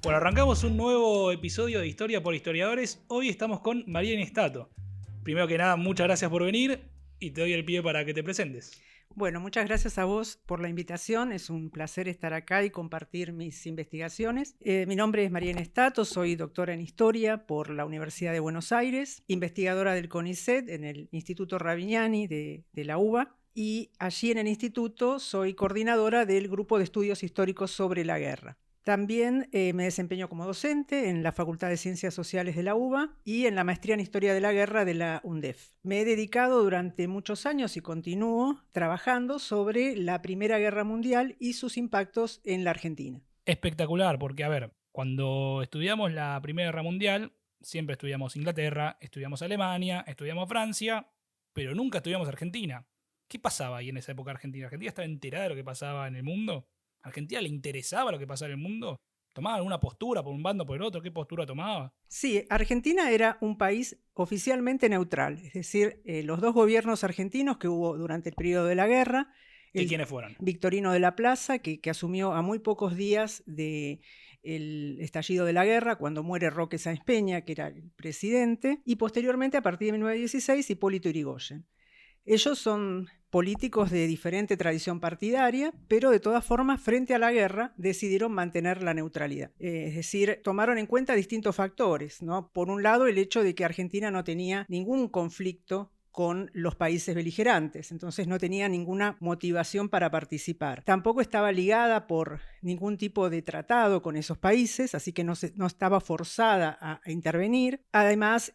Bueno, arrancamos un nuevo episodio de Historia por Historiadores. Hoy estamos con María Inestato. Primero que nada, muchas gracias por venir y te doy el pie para que te presentes. Bueno, muchas gracias a vos por la invitación. Es un placer estar acá y compartir mis investigaciones. Mi nombre es María Inestato, soy doctora en Historia por la Universidad de Buenos Aires, investigadora del CONICET en el Instituto Ravignani de la UBA. Y allí en el instituto soy coordinadora del Grupo de Estudios Históricos sobre la Guerra. También me desempeño como docente en la Facultad de Ciencias Sociales de la UBA y en la Maestría en Historia de la Guerra de la UNDEF. Me he dedicado durante muchos años y continúo trabajando sobre la Primera Guerra Mundial y sus impactos en la Argentina. Espectacular, porque a ver, cuando estudiamos la Primera Guerra Mundial, siempre estudiamos Inglaterra, estudiamos Alemania, estudiamos Francia, pero nunca estudiamos Argentina. ¿Qué pasaba ahí en esa época Argentina? ¿Argentina estaba enterada de lo que pasaba en el mundo? ¿A Argentina le interesaba lo que pasaba en el mundo? ¿Tomaba alguna postura por un bando o por el otro? ¿Qué postura tomaba? Sí, Argentina era un país oficialmente neutral, es decir, los dos gobiernos argentinos que hubo durante el periodo de la guerra. ¿Y quiénes fueron? Victorino de la Plaza, que asumió a muy pocos días del estallido de la guerra, cuando muere Roque Sáenz Peña, que era el presidente, y posteriormente, a partir de 1916, Hipólito Yrigoyen. Ellos son políticos de diferente tradición partidaria, pero de todas formas, frente a la guerra, decidieron mantener la neutralidad. Es decir, tomaron en cuenta distintos factores, ¿no? Por un lado, el hecho de que Argentina no tenía ningún conflicto con los países beligerantes, entonces no tenía ninguna motivación para participar. Tampoco estaba ligada por ningún tipo de tratado con esos países, así que no estaba forzada a intervenir. Además,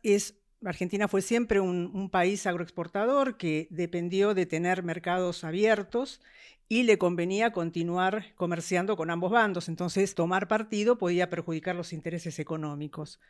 Argentina fue siempre un país agroexportador que dependió de tener mercados abiertos y le convenía continuar comerciando con ambos bandos, entonces tomar partido podía perjudicar los intereses económicos.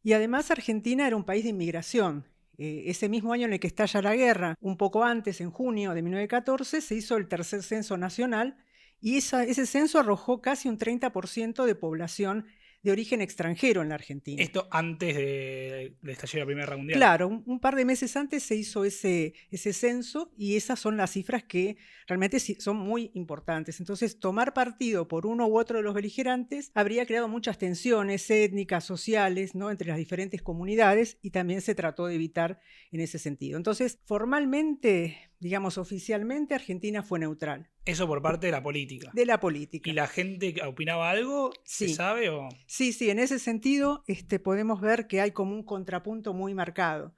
Y además Argentina era un país de inmigración. Ese mismo año en el que estalla la guerra, un poco antes, en junio de 1914, se hizo el tercer censo nacional y ese censo arrojó casi un 30% de población de origen extranjero en la Argentina. Esto antes de estallar la Primera Guerra Mundial. Claro, un par de meses antes se hizo ese censo y esas son las cifras que realmente son muy importantes. Entonces, tomar partido por uno u otro de los beligerantes habría creado muchas tensiones étnicas, sociales, ¿no?, entre las diferentes comunidades, y también se trató de evitar en ese sentido. Entonces, formalmente, digamos oficialmente, Argentina fue neutral. Eso por parte de la política. De la política. ¿Y la gente opinaba algo? Sí. ¿Se sabe o...? Sí, en ese sentido podemos ver que hay como un contrapunto muy marcado.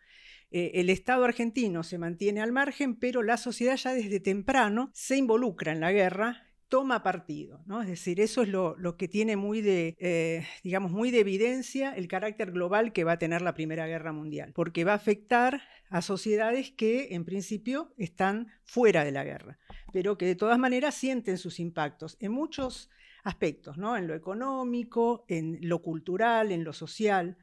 El Estado argentino se mantiene al margen, pero la sociedad ya desde temprano se involucra en la guerra, toma partido, ¿no? Es decir, eso es lo que tiene muy de evidencia el carácter global que va a tener la Primera Guerra Mundial, porque va a afectar a sociedades que en principio están fuera de la guerra, pero que de todas maneras sienten sus impactos en muchos aspectos, ¿no? En lo económico, en lo cultural, en lo social.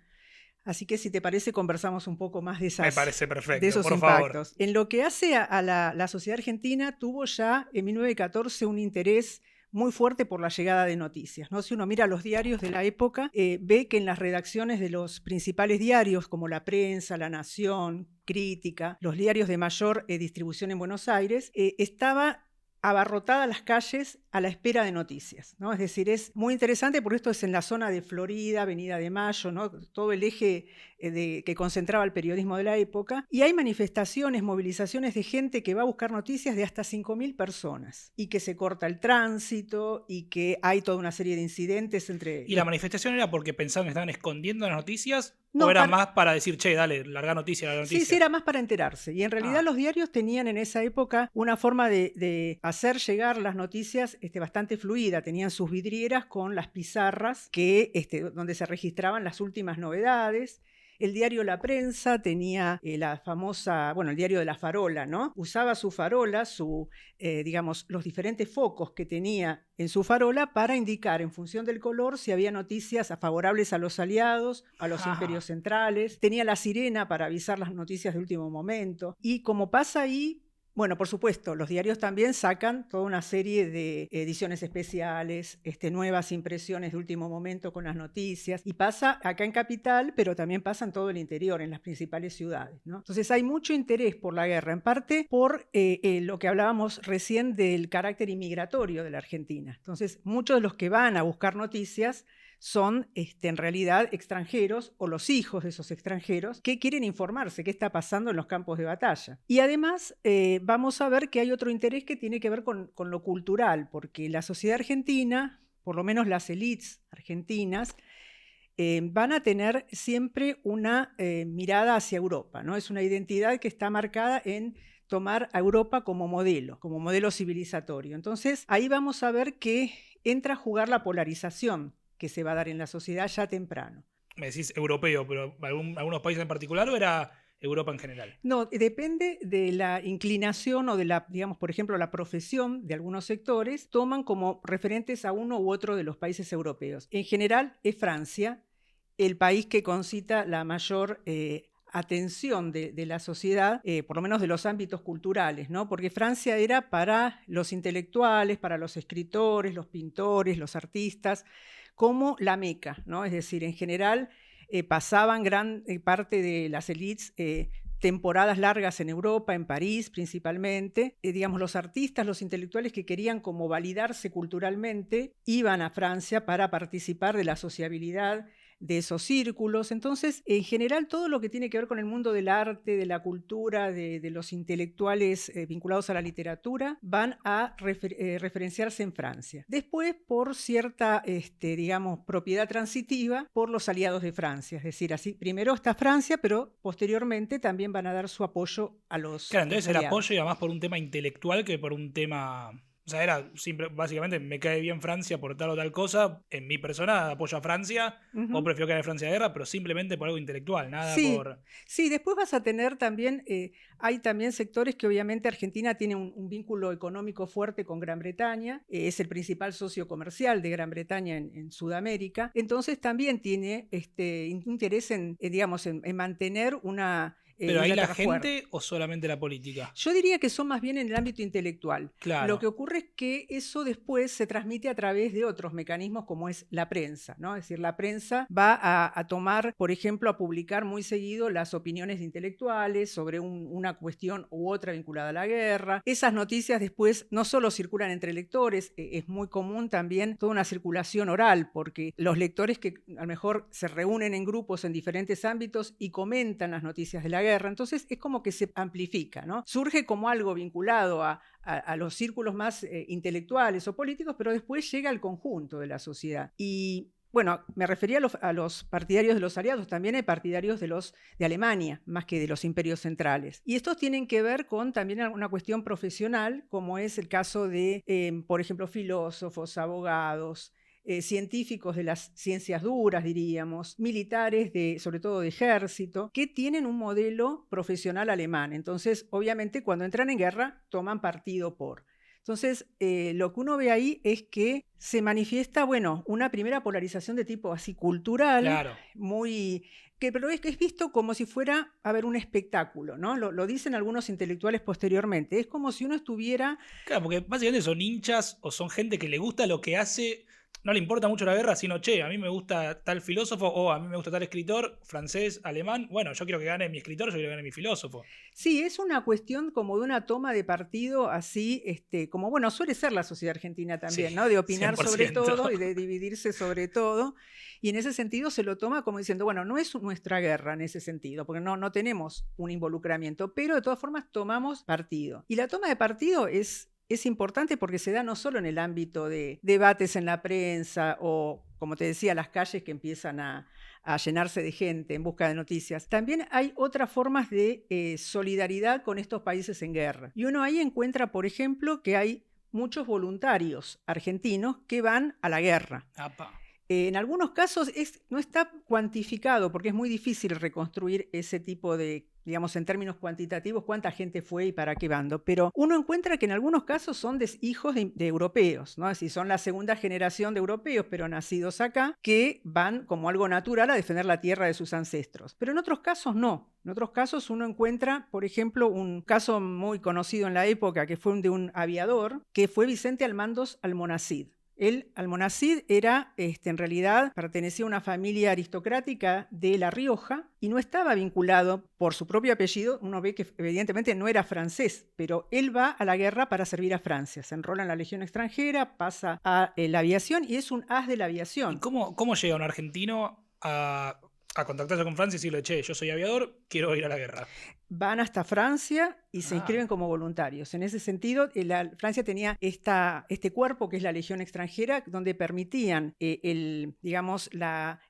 Así que, si te parece, conversamos un poco más de Me parece perfecto, de esos por impactos. favor. En lo que hace a la sociedad argentina, tuvo ya en 1914 un interés muy fuerte por la llegada de noticias, ¿no? Si uno mira los diarios de la época, ve que en las redacciones de los principales diarios, como La Prensa, La Nación, Crítica, los diarios de mayor distribución en Buenos Aires, estaba abarrotadas las calles a la espera de noticias, ¿no? Es decir, es muy interesante porque esto es en la zona de Florida, Avenida de Mayo, ¿no? Todo el eje que concentraba el periodismo de la época, y hay manifestaciones, movilizaciones de gente que va a buscar noticias de hasta 5.000 personas, y que se corta el tránsito, y que hay toda una serie de incidentes entre... ¿Y la manifestación era porque pensaban que estaban escondiendo las noticias? No, ¿O era más para decir, che, dale, larga noticia, larga noticia? Sí, era más para enterarse. Y en realidad los diarios tenían en esa época una forma de hacer llegar las noticias bastante fluida. Tenían sus vidrieras con las pizarras donde se registraban las últimas novedades. El diario La Prensa tenía la famosa, el diario de la farola, ¿no? Usaba su farola, los diferentes focos que tenía en su farola para indicar en función del color si había noticias favorables a los aliados, a los imperios centrales. Tenía la sirena para avisar las noticias de último momento. Y como pasa ahí, Bueno, por supuesto, los diarios también sacan toda una serie de ediciones especiales, nuevas impresiones de último momento con las noticias, y pasa acá en Capital, pero también pasa en todo el interior, en las principales ciudades, ¿no? Entonces hay mucho interés por la guerra, en parte por lo que hablábamos recién del carácter inmigratorio de la Argentina. Entonces, muchos de los que van a buscar noticias son en realidad extranjeros o los hijos de esos extranjeros que quieren informarse qué está pasando en los campos de batalla. Y además vamos a ver que hay otro interés que tiene que ver con lo cultural, porque la sociedad argentina, por lo menos las élites argentinas, van a tener siempre una mirada hacia Europa, ¿no? Es una identidad que está marcada en tomar a Europa como modelo civilizatorio. Entonces ahí vamos a ver que entra a jugar la polarización que se va a dar en la sociedad ya temprano. Me decís europeo, pero ¿algunos países en particular o era Europa en general? No, depende de la inclinación o de la, digamos, por ejemplo, la profesión de algunos sectores, toman como referentes a uno u otro de los países europeos. En general es Francia el país que concita la mayor atención de la sociedad, por lo menos de los ámbitos culturales, ¿no? Porque Francia era para los intelectuales, para los escritores, los pintores, los artistas, como la Meca, ¿no? Es decir, en general pasaban gran parte de las élites temporadas largas en Europa, en París principalmente. Digamos, los artistas, los intelectuales que querían como validarse culturalmente, iban a Francia para participar de la sociabilidad de esos círculos. Entonces, en general, todo lo que tiene que ver con el mundo del arte, de la cultura, de los intelectuales vinculados a la literatura, van a referenciarse en Francia. Después, por cierta, digamos, propiedad transitiva, por los aliados de Francia. Es decir, así, primero está Francia, pero posteriormente también van a dar su apoyo a los Claro, entonces el aliados. apoyo iba más por un tema intelectual que por un tema... O sea, era básicamente me cae bien Francia por tal o tal cosa. En mi persona apoyo a Francia o prefiero que haya Francia de guerra, pero simplemente por algo intelectual, nada Sí, por... sí, después vas a tener también, hay también sectores que obviamente Argentina tiene un vínculo económico fuerte con Gran Bretaña, es el principal socio comercial de Gran Bretaña en Sudamérica, entonces también tiene interés digamos, en mantener una ¿Pero ahí la Inglaterra fuerte. gente o solamente la política? Yo diría que son más bien en el ámbito intelectual. Claro. Lo que ocurre es que eso después se transmite a través de otros mecanismos como es la prensa, ¿no? Es decir, la prensa va a tomar, por ejemplo, a publicar muy seguido las opiniones de intelectuales sobre una cuestión u otra vinculada a la guerra. Esas noticias después no solo circulan entre lectores, es muy común también toda una circulación oral, porque los lectores que a lo mejor se reúnen en grupos en diferentes ámbitos y comentan las noticias de la guerra, entonces es como que se amplifica, ¿no? Surge como algo vinculado a los círculos más intelectuales o políticos, pero después llega al conjunto de la sociedad. Y bueno, me refería a los partidarios de los aliados, también hay partidarios de Alemania, más que de los imperios centrales. Y estos tienen que ver con también una cuestión profesional, como es el caso de, por ejemplo, filósofos, abogados, científicos de las ciencias duras, diríamos, militares, sobre todo de ejército, que tienen un modelo profesional alemán. Entonces, obviamente, cuando entran en guerra, toman partido por. Entonces, lo que uno ve ahí es que se manifiesta, bueno, una primera polarización de tipo así cultural, claro, pero es visto como si fuera, a ver, un espectáculo, ¿no? Lo dicen algunos intelectuales posteriormente. Es como si uno estuviera... Claro, porque básicamente son hinchas o son gente que le gusta lo que hace... No le importa mucho la guerra, sino, che, a mí me gusta tal filósofo o a mí me gusta tal escritor, francés, alemán. Bueno, yo quiero que gane mi escritor, yo quiero que gane mi filósofo. Sí, es una cuestión como de una toma de partido así, como, bueno, suele ser la sociedad argentina también, sí, ¿no? De opinar 100%. Sobre todo y de dividirse sobre todo. Y en ese sentido se lo toma como diciendo, bueno, no es nuestra guerra en ese sentido, porque no tenemos un involucramiento, pero de todas formas tomamos partido. Y la toma de partido es importante porque se da no solo en el ámbito de debates en la prensa o, como te decía, las calles que empiezan a llenarse de gente en busca de noticias. También hay otras formas de solidaridad con estos países en guerra. Y uno ahí encuentra, por ejemplo, que hay muchos voluntarios argentinos que van a la guerra. En algunos casos no está cuantificado porque es muy difícil reconstruir ese tipo de digamos, en términos cuantitativos, cuánta gente fue y para qué bando. Pero uno encuentra que en algunos casos son hijos de europeos, ¿no? Es decir, son la segunda generación de europeos, pero nacidos acá, que van como algo natural a defender la tierra de sus ancestros. Pero en otros casos no. En otros casos uno encuentra, por ejemplo, un caso muy conocido en la época, que fue de un aviador, que fue Vicente Almandos Almonacid. Él, Almonacid, era, en realidad, pertenecía a una familia aristocrática de La Rioja y no estaba vinculado por su propio apellido. Uno ve que evidentemente no era francés, pero él va a la guerra para servir a Francia. Se enrola en la Legión extranjera, pasa a la aviación y es un as de la aviación. ¿Y cómo llega un argentino a contactarse con Francia y decirle, che, yo soy aviador, quiero ir a la guerra? Van hasta Francia y se inscriben como voluntarios. En ese sentido, Francia tenía este cuerpo que es la Legión extranjera, donde permitían el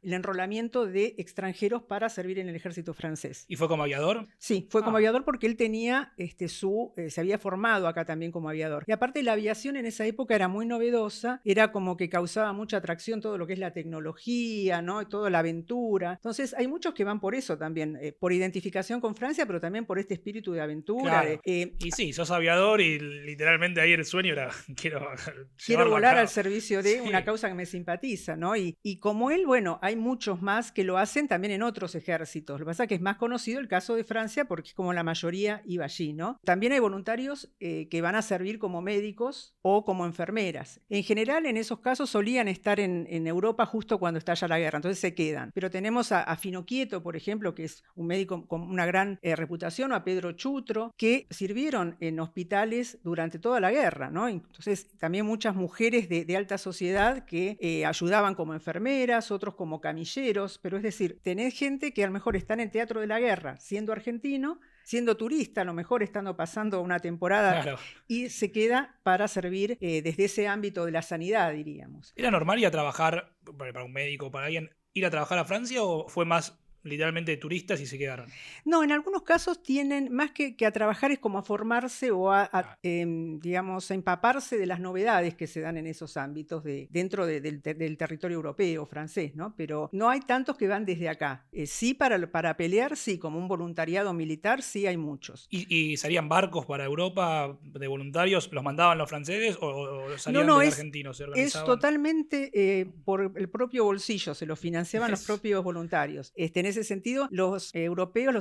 enrolamiento de extranjeros para servir en el ejército francés. ¿Y fue como aviador? Sí, fue como aviador porque él tenía se había formado acá también como aviador. Y aparte la aviación en esa época era muy novedosa, era como que causaba mucha atracción todo lo que es la tecnología, ¿no? Y toda la aventura. Entonces hay muchos que van por eso también, por identificación con Francia, pero también por este espíritu de aventura. Claro. Y sí, sos aviador y literalmente ahí el sueño era quiero volar al servicio de una causa que me simpatiza, ¿no? Y como él, bueno, hay muchos más que lo hacen también en otros ejércitos. Lo que pasa es que es más conocido el caso de Francia porque es como la mayoría iba allí, ¿no? También hay voluntarios que van a servir como médicos o como enfermeras. En general, en esos casos solían estar en Europa justo cuando estalla la guerra, entonces se quedan. Pero tenemos a Fino Quieto, por ejemplo, que es un médico con una gran reputación, o a Pedro Chutro, que sirvieron en hospitales durante toda la guerra, ¿no? Entonces, también muchas mujeres de alta sociedad que ayudaban como enfermeras, otros como camilleros, pero es decir, tenés gente que a lo mejor está en el teatro de la guerra, siendo argentino, siendo turista, a lo mejor estando pasando una temporada, claro, y se queda para servir desde ese ámbito de la sanidad, diríamos. ¿Era normal ir a trabajar, para un médico, para alguien, ir a trabajar a Francia o fue más literalmente de turistas y se quedaron? No, en algunos casos tienen, más que a trabajar, es como a formarse o digamos, a empaparse de las novedades que se dan en esos ámbitos dentro del territorio europeo, francés, ¿no? Pero no hay tantos que van desde acá. Sí, para pelear, sí, como un voluntariado militar, sí hay muchos. ¿Y salían barcos para Europa de voluntarios? ¿Los mandaban los franceses o salían de argentinos? ¿Se organizaban? Es totalmente por el propio bolsillo, se los financiaban los propios voluntarios. En ese sentido, los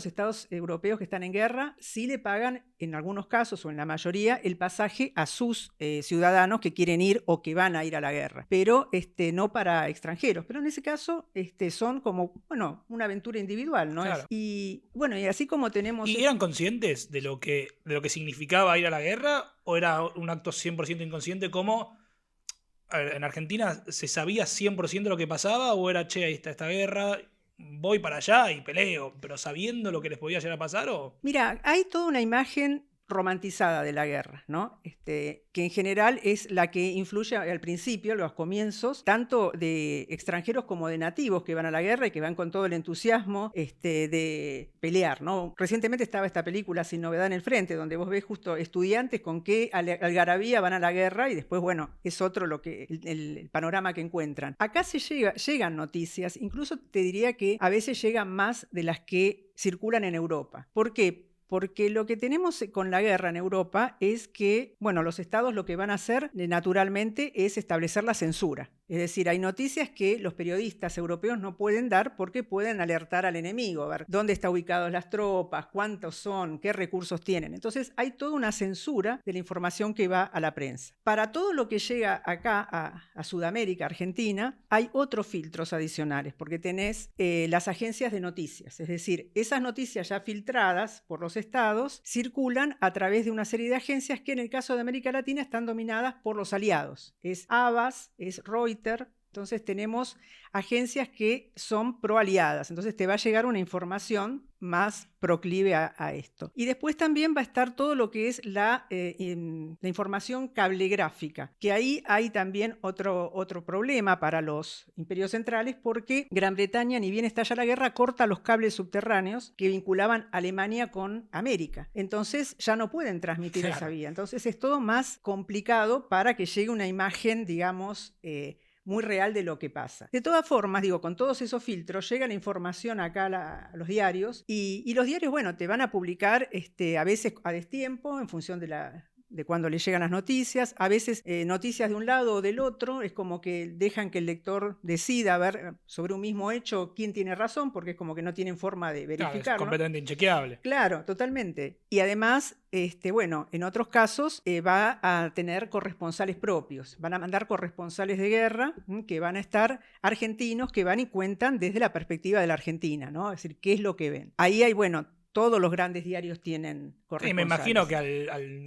estados europeos que están en guerra, sí le pagan, en algunos casos o en la mayoría, el pasaje a sus ciudadanos que quieren ir o que van a ir a la guerra, pero no para extranjeros. Pero en ese caso son como, bueno, una aventura individual, ¿no? Claro. Y bueno, y así como tenemos... ¿Y eran conscientes de lo que significaba ir a la guerra o era un acto 100% inconsciente como... A ver, ¿en Argentina se sabía 100% lo que pasaba o era, che, ahí está esta guerra, voy para allá y peleo, pero sabiendo lo que les podía llegar a pasar? ¿O? Mira, hay toda una imagen romantizada de la guerra, ¿no? Que en general es la que influye al principio, a los comienzos, tanto de extranjeros como de nativos que van a la guerra y que van con todo el entusiasmo de pelear, ¿no? Recientemente estaba esta película Sin Novedad en el Frente, donde vos ves justo estudiantes con qué algarabía van a la guerra y después, bueno, es otro el panorama que encuentran. Acá llegan noticias, incluso te diría que a veces llegan más de las que circulan en Europa. ¿Por qué? Porque lo que tenemos con la guerra en Europa es que, bueno, los estados lo que van a hacer naturalmente es establecer la censura. Es decir, hay noticias que los periodistas europeos no pueden dar porque pueden alertar al enemigo, a ver dónde están ubicadas las tropas, cuántos son, qué recursos tienen. Entonces hay toda una censura de la información que va a la prensa. Para todo lo que llega acá a Sudamérica, Argentina, hay otros filtros adicionales, porque tenés las agencias de noticias. Es decir, esas noticias ya filtradas por los estados circulan a través de una serie de agencias que en el caso de América Latina están dominadas por los aliados. Es Havas, es Reuters. Entonces tenemos agencias que son proaliadas. Entonces te va a llegar una información más proclive a esto. Y después también va a estar todo lo que es la información cablegráfica, que ahí hay también otro problema para los imperios centrales, porque Gran Bretaña, ni bien estalla la guerra, corta los cables subterráneos que vinculaban Alemania con América. Entonces ya no pueden transmitir esa vía. Entonces es todo más complicado para que llegue una imagen, digamos, muy real de lo que pasa. De todas formas, digo, con todos esos filtros llega la información acá a los diarios y los diarios, bueno, te van a publicar a veces a destiempo en función de cuando le llegan las noticias, a veces noticias de un lado o del otro, es como que dejan que el lector decida ver sobre un mismo hecho quién tiene razón, porque es como que no tienen forma de verificarlo. Claro, es completamente inchequeable. Claro, totalmente. Y además, bueno, en otros casos va a tener corresponsales propios, van a mandar corresponsales de guerra que van a estar argentinos, que van y cuentan desde la perspectiva de la Argentina, ¿no? Es decir, ¿qué es lo que ven? Ahí hay, bueno, todos los grandes diarios tienen corresponsales. Y me imagino que al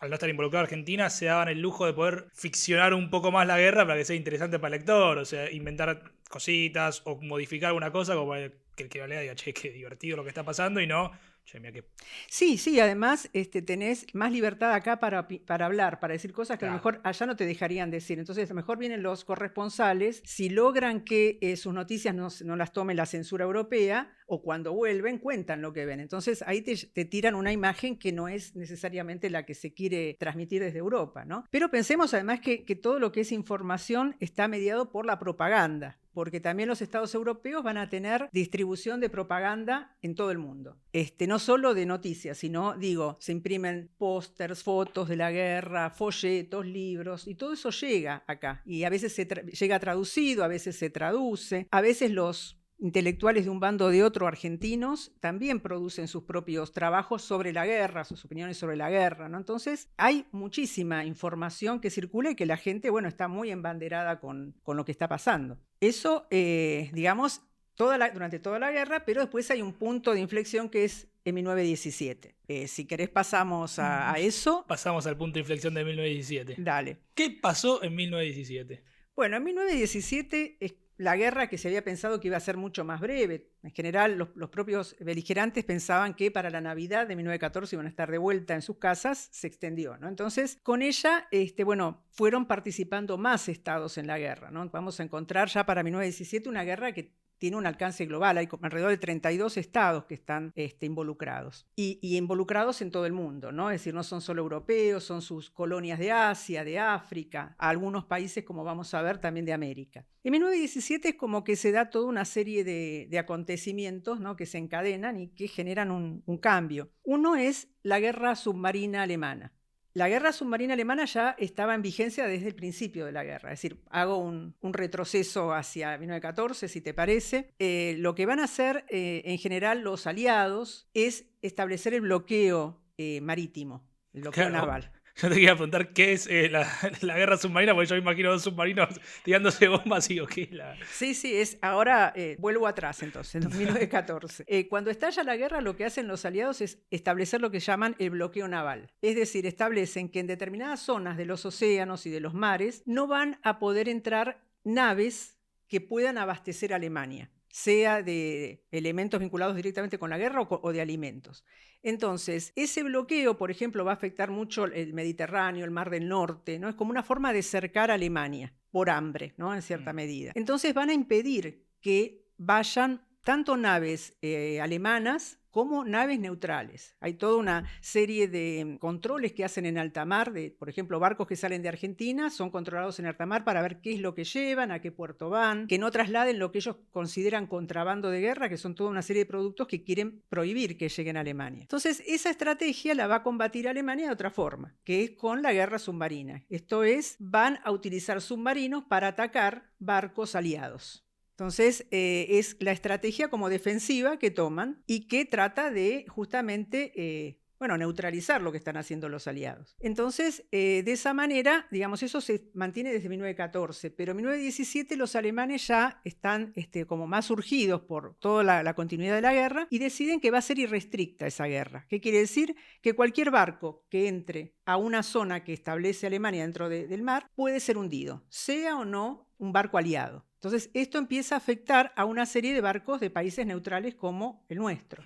no estar involucrado Argentina, se daban el lujo de poder ficcionar un poco más la guerra para que sea interesante para el lector, o sea, inventar cositas o modificar alguna cosa como para que el que lo lea diga, che, qué divertido lo que está pasando, y no, che, mira que... Sí, además tenés más libertad acá para hablar, para decir cosas que Claro. a lo mejor allá no te dejarían decir. Entonces, a lo mejor vienen los corresponsales, si logran que sus noticias no las tome la censura europea, o cuando vuelven cuentan lo que ven. Entonces, ahí te tiran una imagen que no es necesariamente la que se quiere transmitir desde Europa, ¿no? Pero pensemos además que todo lo que es información está mediado por la propaganda, porque también los estados europeos van a tener distribución de propaganda en todo el mundo. No solo de noticias, sino, digo, se imprimen pósters, fotos de la guerra, folletos, libros, y todo eso llega acá. Y a veces llega traducido, a veces se traduce, a veces los intelectuales de un bando o de otro argentinos también producen sus propios trabajos sobre la guerra, sus opiniones sobre la guerra, ¿no? Entonces hay muchísima información que circula y que la gente, bueno, está muy embanderada con lo que está pasando. Eso, digamos, durante toda la guerra, pero después hay un punto de inflexión que es en 1917. Si querés pasamos a eso. Pasamos al punto de inflexión de 1917. Dale. ¿Qué pasó en 1917? Bueno, en 1917 la guerra, que se había pensado que iba a ser mucho más breve. En general, los propios beligerantes pensaban que para la Navidad de 1914 iban a estar de vuelta en sus casas, se extendió, ¿no? Entonces, con ella, bueno, fueron participando más estados en la guerra, ¿no? Vamos a encontrar ya para 1917 una guerra que tiene un alcance global, hay alrededor de 32 estados que están involucrados y involucrados en todo el mundo, ¿no? Es decir, no son solo europeos, son sus colonias de Asia, de África, algunos países, como vamos a ver, también de América. En 1917 es como que se da toda una serie de acontecimientos, ¿no? Que se encadenan y que generan un cambio. Uno es la guerra submarina alemana. La guerra submarina alemana ya estaba en vigencia desde el principio de la guerra, es decir, hago un retroceso hacia 1914, si te parece. Lo que van a hacer en general los aliados es establecer el bloqueo marítimo, el bloqueo naval. Yo te quería preguntar qué es la guerra submarina, porque yo me imagino dos submarinos tirándose bombas y digo, ¿qué es la...? Sí, ahora vuelvo atrás entonces, en 1914. Cuando estalla la guerra, lo que hacen los aliados es establecer lo que llaman el bloqueo naval. Es decir, establecen que en determinadas zonas de los océanos y de los mares no van a poder entrar naves que puedan abastecer a Alemania, sea de elementos vinculados directamente con la guerra o de alimentos. Entonces, ese bloqueo, por ejemplo, va a afectar mucho el Mediterráneo, el Mar del Norte, ¿no? Es como una forma de cercar a Alemania por hambre, ¿no? En cierta medida. Entonces van a impedir que vayan tanto naves alemanas como naves neutrales. Hay toda una serie de controles que hacen en alta mar, por ejemplo, barcos que salen de Argentina son controlados en alta mar para ver qué es lo que llevan, a qué puerto van, que no trasladen lo que ellos consideran contrabando de guerra, que son toda una serie de productos que quieren prohibir que lleguen a Alemania. Entonces, esa estrategia la va a combatir Alemania de otra forma, que es con la guerra submarina. Esto es, van a utilizar submarinos para atacar barcos aliados. Entonces, es la estrategia como defensiva que toman y que trata de justamente, neutralizar lo que están haciendo los aliados. Entonces, de esa manera, digamos, eso se mantiene desde 1914, pero en 1917 los alemanes ya están como más urgidos por toda la continuidad de la guerra y deciden que va a ser irrestricta esa guerra. ¿Qué quiere decir? Que cualquier barco que entre a una zona que establece Alemania dentro del mar puede ser hundido, sea o no un barco aliado. Entonces, esto empieza a afectar a una serie de barcos de países neutrales como el nuestro.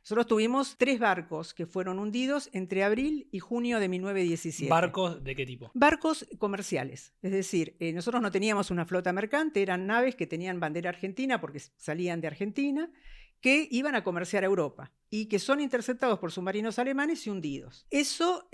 Nosotros tuvimos 3 barcos que fueron hundidos entre abril y junio de 1917. ¿Barcos de qué tipo? Barcos comerciales. Es decir, nosotros no teníamos una flota mercante, eran naves que tenían bandera argentina porque salían de Argentina, que iban a comerciar a Europa y que son interceptados por submarinos alemanes y hundidos. Eso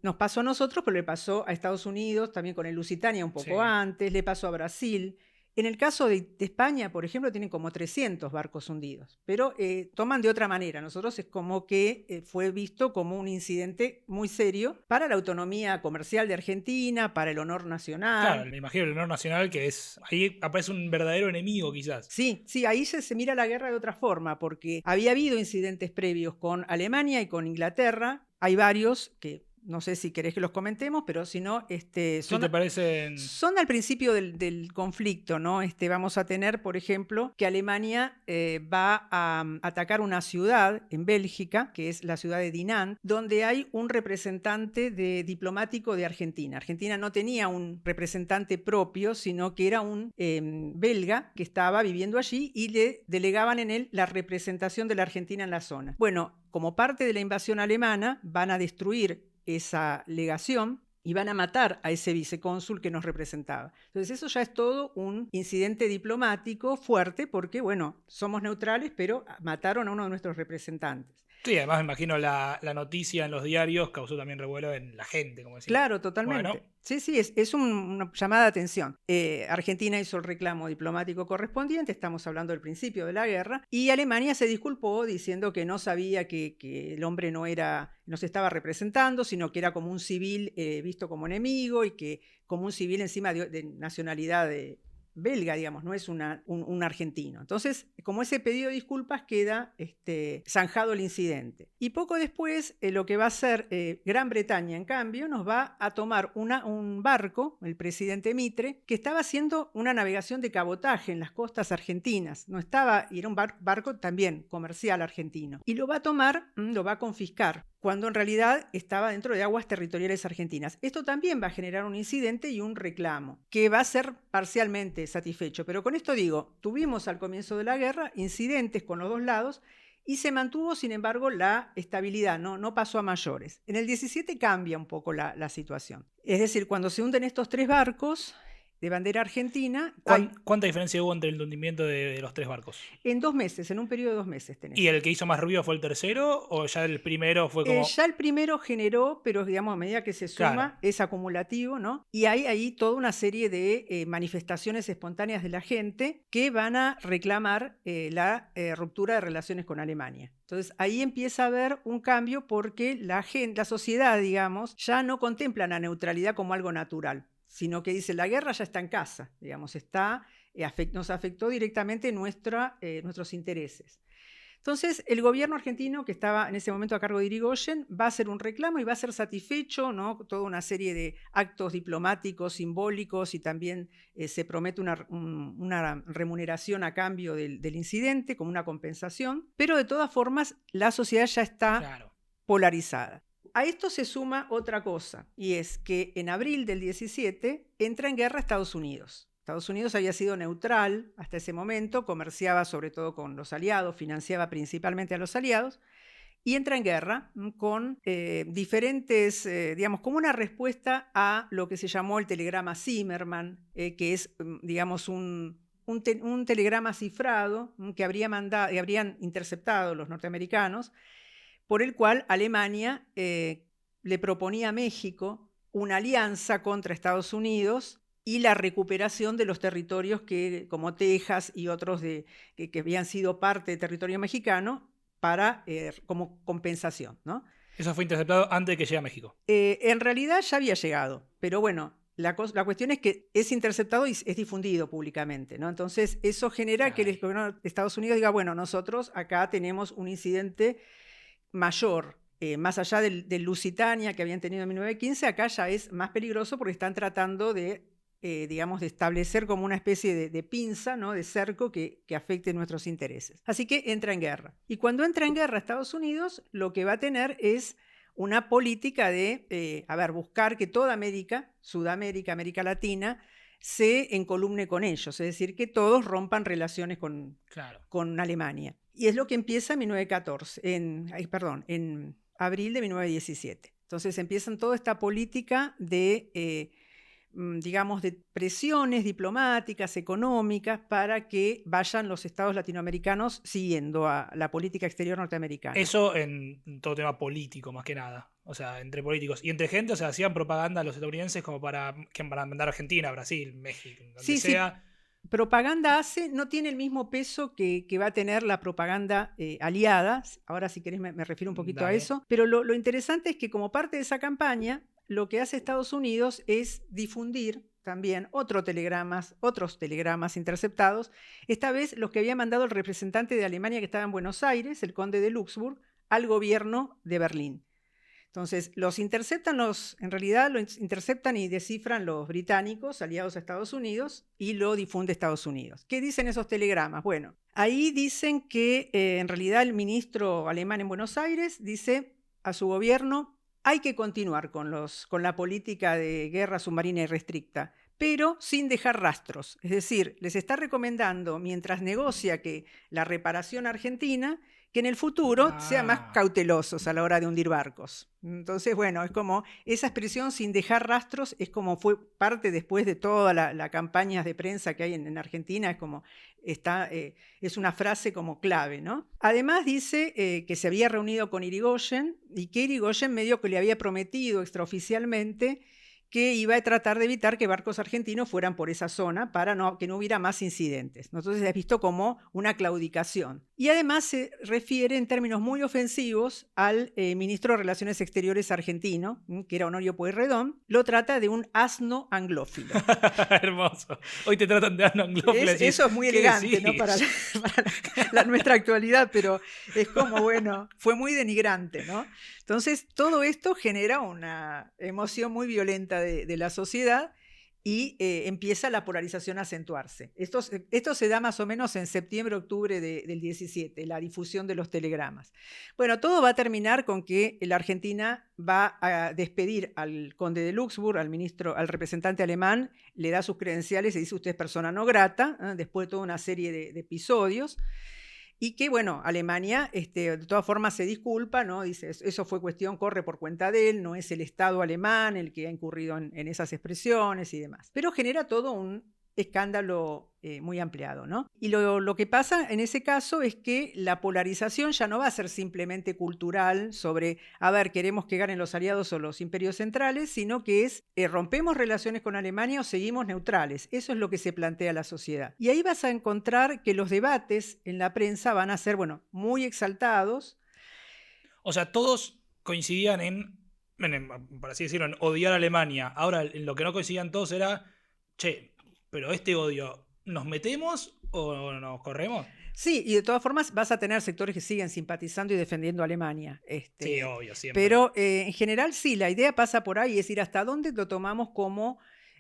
nos pasó a nosotros, pero le pasó a Estados Unidos, también con el Lusitania un poco antes, le pasó a Brasil. En el caso de España, por ejemplo, tienen como 300 barcos hundidos, pero toman de otra manera. Nosotros es como que fue visto como un incidente muy serio para la autonomía comercial de Argentina, para el honor nacional. Claro, me imagino el honor nacional, que es, ahí aparece un verdadero enemigo quizás. Sí, ahí se mira la guerra de otra forma, porque había habido incidentes previos con Alemania y con Inglaterra. Hay varios que no sé si querés que los comentemos, pero si no, son al principio del conflicto, ¿no? Vamos a tener, por ejemplo, que Alemania va a atacar una ciudad en Bélgica, que es la ciudad de Dinant, donde hay un representante diplomático de Argentina. Argentina no tenía un representante propio, sino que era un belga que estaba viviendo allí y le delegaban en él la representación de la Argentina en la zona. Bueno, como parte de la invasión alemana, van a destruir esa legación y van a matar a ese vicecónsul que nos representaba. Entonces eso ya es todo un incidente diplomático fuerte porque, bueno, somos neutrales, pero mataron a uno de nuestros representantes. Sí, además me imagino la noticia en los diarios causó también revuelo en la gente, como decía. Claro, totalmente. Bueno. Sí, es una llamada de atención. Argentina hizo el reclamo diplomático correspondiente, estamos hablando del principio de la guerra, y Alemania se disculpó diciendo que no sabía que el hombre no se estaba representando, sino que era como un civil visto como enemigo y que como un civil encima de nacionalidad belga, digamos, no es un argentino. Entonces, como ese pedido de disculpas queda zanjado el incidente. Y poco después, lo que va a hacer Gran Bretaña, en cambio, nos va a tomar un barco, el presidente Mitre, que estaba haciendo una navegación de cabotaje en las costas argentinas. Y era un barco también comercial argentino. Y lo va a tomar, lo va a confiscar, cuando en realidad estaba dentro de aguas territoriales argentinas. Esto también va a generar un incidente y un reclamo, que va a ser parcialmente satisfecho. Pero con esto digo, tuvimos al comienzo de la guerra incidentes con los dos lados y se mantuvo, sin embargo, la estabilidad, no pasó a mayores. En el 17 cambia un poco la situación. Es decir, cuando se hunden estos tres barcos de bandera argentina... ¿Cuánta diferencia hubo entre el hundimiento de los tres barcos? En 2 meses, en un periodo de 2 meses tenés. ¿Y el que hizo más ruido fue el tercero o ya el primero fue como...? Ya el primero generó, pero digamos a medida que se suma, claro, es acumulativo, ¿no? Y hay ahí toda una serie de manifestaciones espontáneas de la gente que van a reclamar la ruptura de relaciones con Alemania. Entonces ahí empieza a haber un cambio porque la sociedad, digamos, ya no contempla la neutralidad como algo natural, sino que dice, la guerra ya está en casa, digamos, nos afectó directamente nuestros intereses. Entonces, el gobierno argentino, que estaba en ese momento a cargo de Irigoyen, va a hacer un reclamo y va a ser satisfecho, ¿no? Toda una serie de actos diplomáticos, simbólicos, y también se promete una remuneración a cambio del incidente, como una compensación, pero de todas formas la sociedad ya está polarizada. A esto se suma otra cosa, y es que en abril del 17 entra en guerra Estados Unidos. Estados Unidos había sido neutral hasta ese momento, comerciaba sobre todo con los aliados, financiaba principalmente a los aliados, y entra en guerra con diferentes, digamos, como una respuesta a lo que se llamó el telegrama Zimmermann, que es, digamos, un telegrama cifrado que habrían interceptado los norteamericanos, por el cual Alemania le proponía a México una alianza contra Estados Unidos y la recuperación de los territorios como Texas y otros que habían sido parte del territorio mexicano como compensación, ¿no? Eso fue interceptado antes de que llegue a México. En realidad ya había llegado, pero bueno, la cuestión es que es interceptado y es difundido públicamente, ¿no? Entonces eso genera que el gobierno de Estados Unidos diga, bueno, nosotros acá tenemos un incidente mayor, más allá del Lusitania que habían tenido en 1915, acá ya es más peligroso porque están tratando de establecer como una especie de pinza, ¿no? De cerco que afecte nuestros intereses. Así que entra en guerra. Y cuando entra en guerra Estados Unidos, lo que va a tener es una política de buscar que toda América, Sudamérica, América Latina, se encolumne con ellos, es decir, que todos rompan relaciones con Alemania. Y es lo que empieza en abril de 1917. Entonces empiezan toda esta política de digamos, de presiones diplomáticas, económicas, para que vayan los estados latinoamericanos siguiendo a la política exterior norteamericana. Eso en todo tema político, más que nada. O sea, entre políticos. Y entre gente, o sea, hacían propaganda los estadounidenses como para mandar a Argentina, Brasil, México, donde Sí, sea. Propaganda hace, no tiene el mismo peso que va a tener la propaganda aliada. Ahora, si querés, me refiero un poquito a Dale. eso. Pero lo interesante es que como parte de esa campaña, lo que hace Estados Unidos es difundir también otros telegramas interceptados, esta vez los que había mandado el representante de Alemania que estaba en Buenos Aires, el conde de Luxemburg, al gobierno de Berlín. Entonces, en realidad lo interceptan y descifran los británicos aliados a Estados Unidos y lo difunde Estados Unidos. ¿Qué dicen esos telegramas? Bueno, ahí dicen que en realidad el ministro alemán en Buenos Aires dice a su gobierno: hay que continuar con la política de guerra submarina irrestricta, pero sin dejar rastros. Es decir, les está recomendando, mientras negocia que la reparación argentina, que en el futuro sean más cautelosos a la hora de hundir barcos. Entonces, bueno, es como esa expresión sin dejar rastros, es como fue parte después de toda la campaña de prensa que hay en Argentina, es como es una frase como clave, ¿no? Además dice que se había reunido con Irigoyen y que Irigoyen medio que le había prometido extraoficialmente que iba a tratar de evitar que barcos argentinos fueran por esa zona para que no hubiera más incidentes. Entonces es visto como una claudicación. Y además se refiere en términos muy ofensivos al ministro de Relaciones Exteriores argentino, que era Honorio Pueyrredón. Lo trata de un asno anglófilo. Hermoso. Hoy te tratan de asno anglófilo. Eso es muy elegante, ¿no? para nuestra actualidad, pero es como, bueno, fue muy denigrante, ¿no? Entonces, todo esto genera una emoción muy violenta de la sociedad y empieza la polarización a acentuarse. Esto se da más o menos en septiembre, octubre del 17, la difusión de los telegramas. Bueno, todo va a terminar con que la Argentina va a despedir al conde de Luxemburg, al representante alemán, le da sus credenciales y dice: usted es persona no grata, después de toda una serie de episodios. Y que, bueno, Alemania de todas formas se disculpa, ¿no? Dice: eso fue cuestión, corre por cuenta de él, no es el Estado alemán el que ha incurrido en esas expresiones y demás. Pero genera todo un escándalo muy ampliado, ¿no? Y lo que pasa en ese caso es que la polarización ya no va a ser simplemente cultural sobre, a ver, queremos que ganen los aliados o los imperios centrales, sino que es, rompemos relaciones con Alemania o seguimos neutrales. Eso es lo que se plantea a la sociedad. Y ahí vas a encontrar que los debates en la prensa van a ser, bueno, muy exaltados. O sea, todos coincidían por así decirlo, en odiar a Alemania. Ahora, en lo que no coincidían todos era: che, pero este odio, ¿nos metemos o nos corremos? Sí, y de todas formas vas a tener sectores que siguen simpatizando y defendiendo a Alemania. Sí, obvio, siempre. Pero en general sí, la idea pasa por ahí, es decir, hasta dónde lo tomamos como,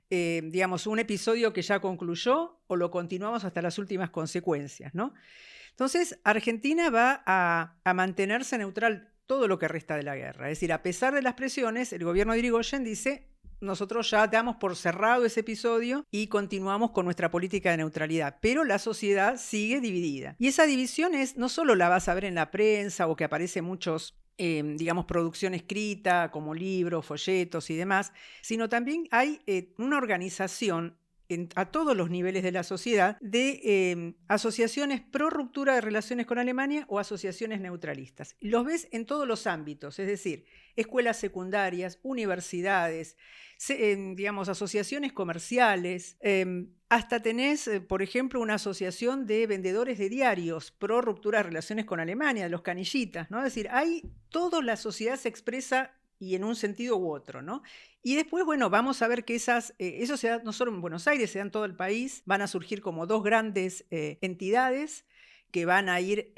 digamos, un episodio que ya concluyó o lo continuamos hasta las últimas consecuencias, ¿no? Entonces, Argentina va a mantenerse neutral todo lo que resta de la guerra. Es decir, a pesar de las presiones, el gobierno de Irigoyen dice: nosotros ya damos por cerrado ese episodio y continuamos con nuestra política de neutralidad. Pero la sociedad sigue dividida. Y esa división no solo la vas a ver en la prensa o que aparece en muchos, digamos, producción escrita, como libros, folletos y demás, sino también hay una organización a todos los niveles de la sociedad de asociaciones pro ruptura de relaciones con Alemania o asociaciones neutralistas. Los ves en todos los ámbitos, es decir, escuelas secundarias, universidades, digamos, asociaciones comerciales, hasta tenés, por ejemplo, una asociación de vendedores de diarios pro ruptura de relaciones con Alemania, de los canillitas, ¿no? Es decir, toda la sociedad se expresa y en un sentido u otro, ¿no? Y después, bueno, vamos a ver que eso se da no solo en Buenos Aires, se da en todo el país. Van a surgir como dos grandes entidades que van a ir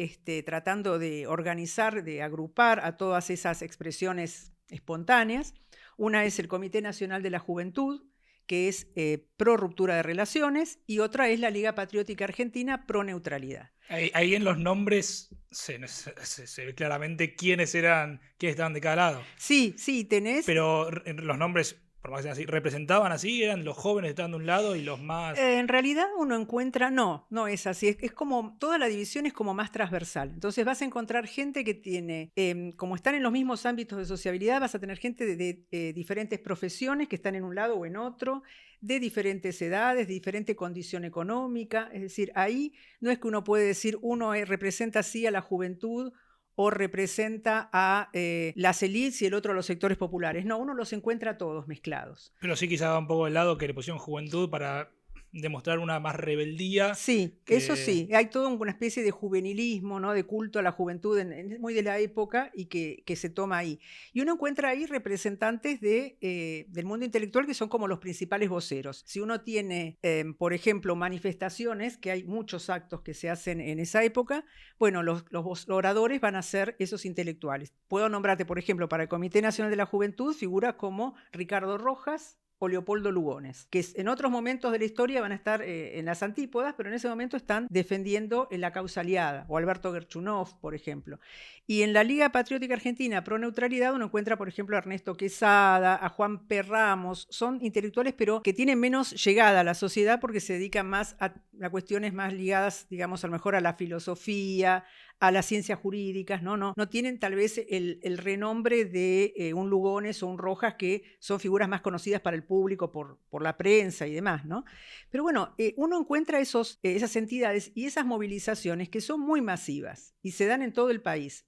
tratando de organizar, de agrupar a todas esas expresiones espontáneas. Una es el Comité Nacional de la Juventud, que es pro ruptura de relaciones, y otra es la Liga Patriótica Argentina pro neutralidad. Ahí en los nombres se ve claramente quiénes estaban de cada lado. Sí, tenés. Pero en los nombres por más que sean así, representaban así, eran los jóvenes estaban de un lado y los más... En realidad uno encuentra, no es así, es como, toda la división es como más transversal. Entonces vas a encontrar gente que tiene, como están en los mismos ámbitos de sociabilidad, vas a tener gente de diferentes profesiones que están en un lado o en otro, de diferentes edades, de diferente condición económica. Es decir, ahí no es que uno puede decir, uno representa así a la juventud o representa a las élites y el otro a los sectores populares. No, uno los encuentra todos mezclados. Pero sí quizá va un poco del lado que le pusieron juventud para demostrar una más rebeldía Sí, eso que... sí, hay toda una especie de juvenilismo, ¿no? De culto a la juventud muy de la época y que se toma ahí. Y uno encuentra ahí representantes del mundo intelectual que son como los principales voceros. Si uno tiene, por ejemplo, manifestaciones, que hay muchos actos que se hacen en esa época, bueno, los oradores van a ser esos intelectuales. Puedo nombrarte, por ejemplo, para el Comité Nacional de la Juventud, figuras como Ricardo Rojas o Leopoldo Lugones, que en otros momentos de la historia van a estar en las antípodas, pero en ese momento están defendiendo la causa aliada, o Alberto Gerchunov, por ejemplo. Y en la Liga Patriótica Argentina Pro Neutralidad uno encuentra, por ejemplo, a Ernesto Quesada, a Juan P. Ramos, son intelectuales, pero que tienen menos llegada a la sociedad porque se dedican más a cuestiones más ligadas, digamos, a lo mejor a la filosofía, a las ciencias jurídicas, no tienen tal vez el renombre de un Lugones o un Rojas, que son figuras más conocidas para el público por la prensa y demás, ¿no? Pero bueno, uno encuentra esas entidades y esas movilizaciones que son muy masivas y se dan en todo el país.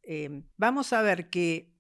Vamos a ver que,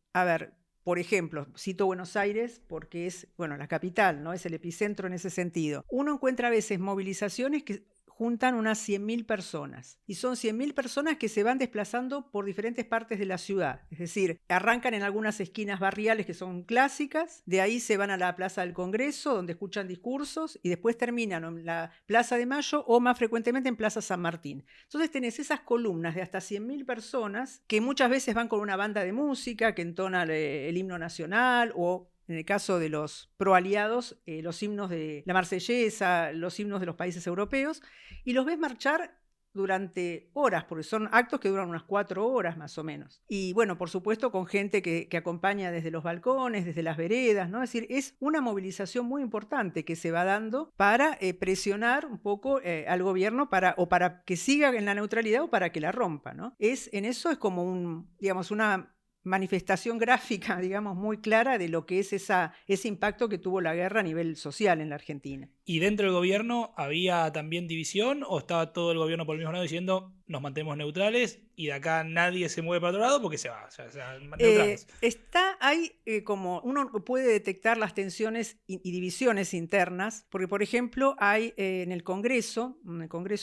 por ejemplo, cito Buenos Aires porque es, bueno, la capital, ¿no? Es el epicentro en ese sentido. Uno encuentra a veces movilizaciones que juntan unas 100.000 personas. Y son 100.000 personas que se van desplazando por diferentes partes de la ciudad. Es decir, arrancan en algunas esquinas barriales que son clásicas, de ahí se van a la Plaza del Congreso, donde escuchan discursos, y después terminan en la Plaza de Mayo o más frecuentemente en Plaza San Martín. Entonces tenés esas columnas de hasta 100.000 personas que muchas veces van con una banda de música que entona el himno nacional o, en el caso de los proaliados, los himnos de la Marsellesa, los himnos de los países europeos, y los ves marchar durante horas, porque son actos que duran unas 4 horas más o menos. Y bueno, por supuesto, con gente que acompaña desde los balcones, desde las veredas, ¿no? Es decir, es una movilización muy importante que se va dando para presionar un poco al gobierno para que siga en la neutralidad o para que la rompa, ¿no? En eso es como digamos, una manifestación gráfica, digamos, muy clara de lo que es ese impacto que tuvo la guerra a nivel social en la Argentina. ¿Y dentro del gobierno había también división o estaba todo el gobierno por el mismo lado diciendo nos neutrales y de acá nadie se mueve para otro lado porque se va? O sea, neutrales. Está ahí como uno puede detectar las tensiones y divisiones internas, porque por ejemplo hay en el Congreso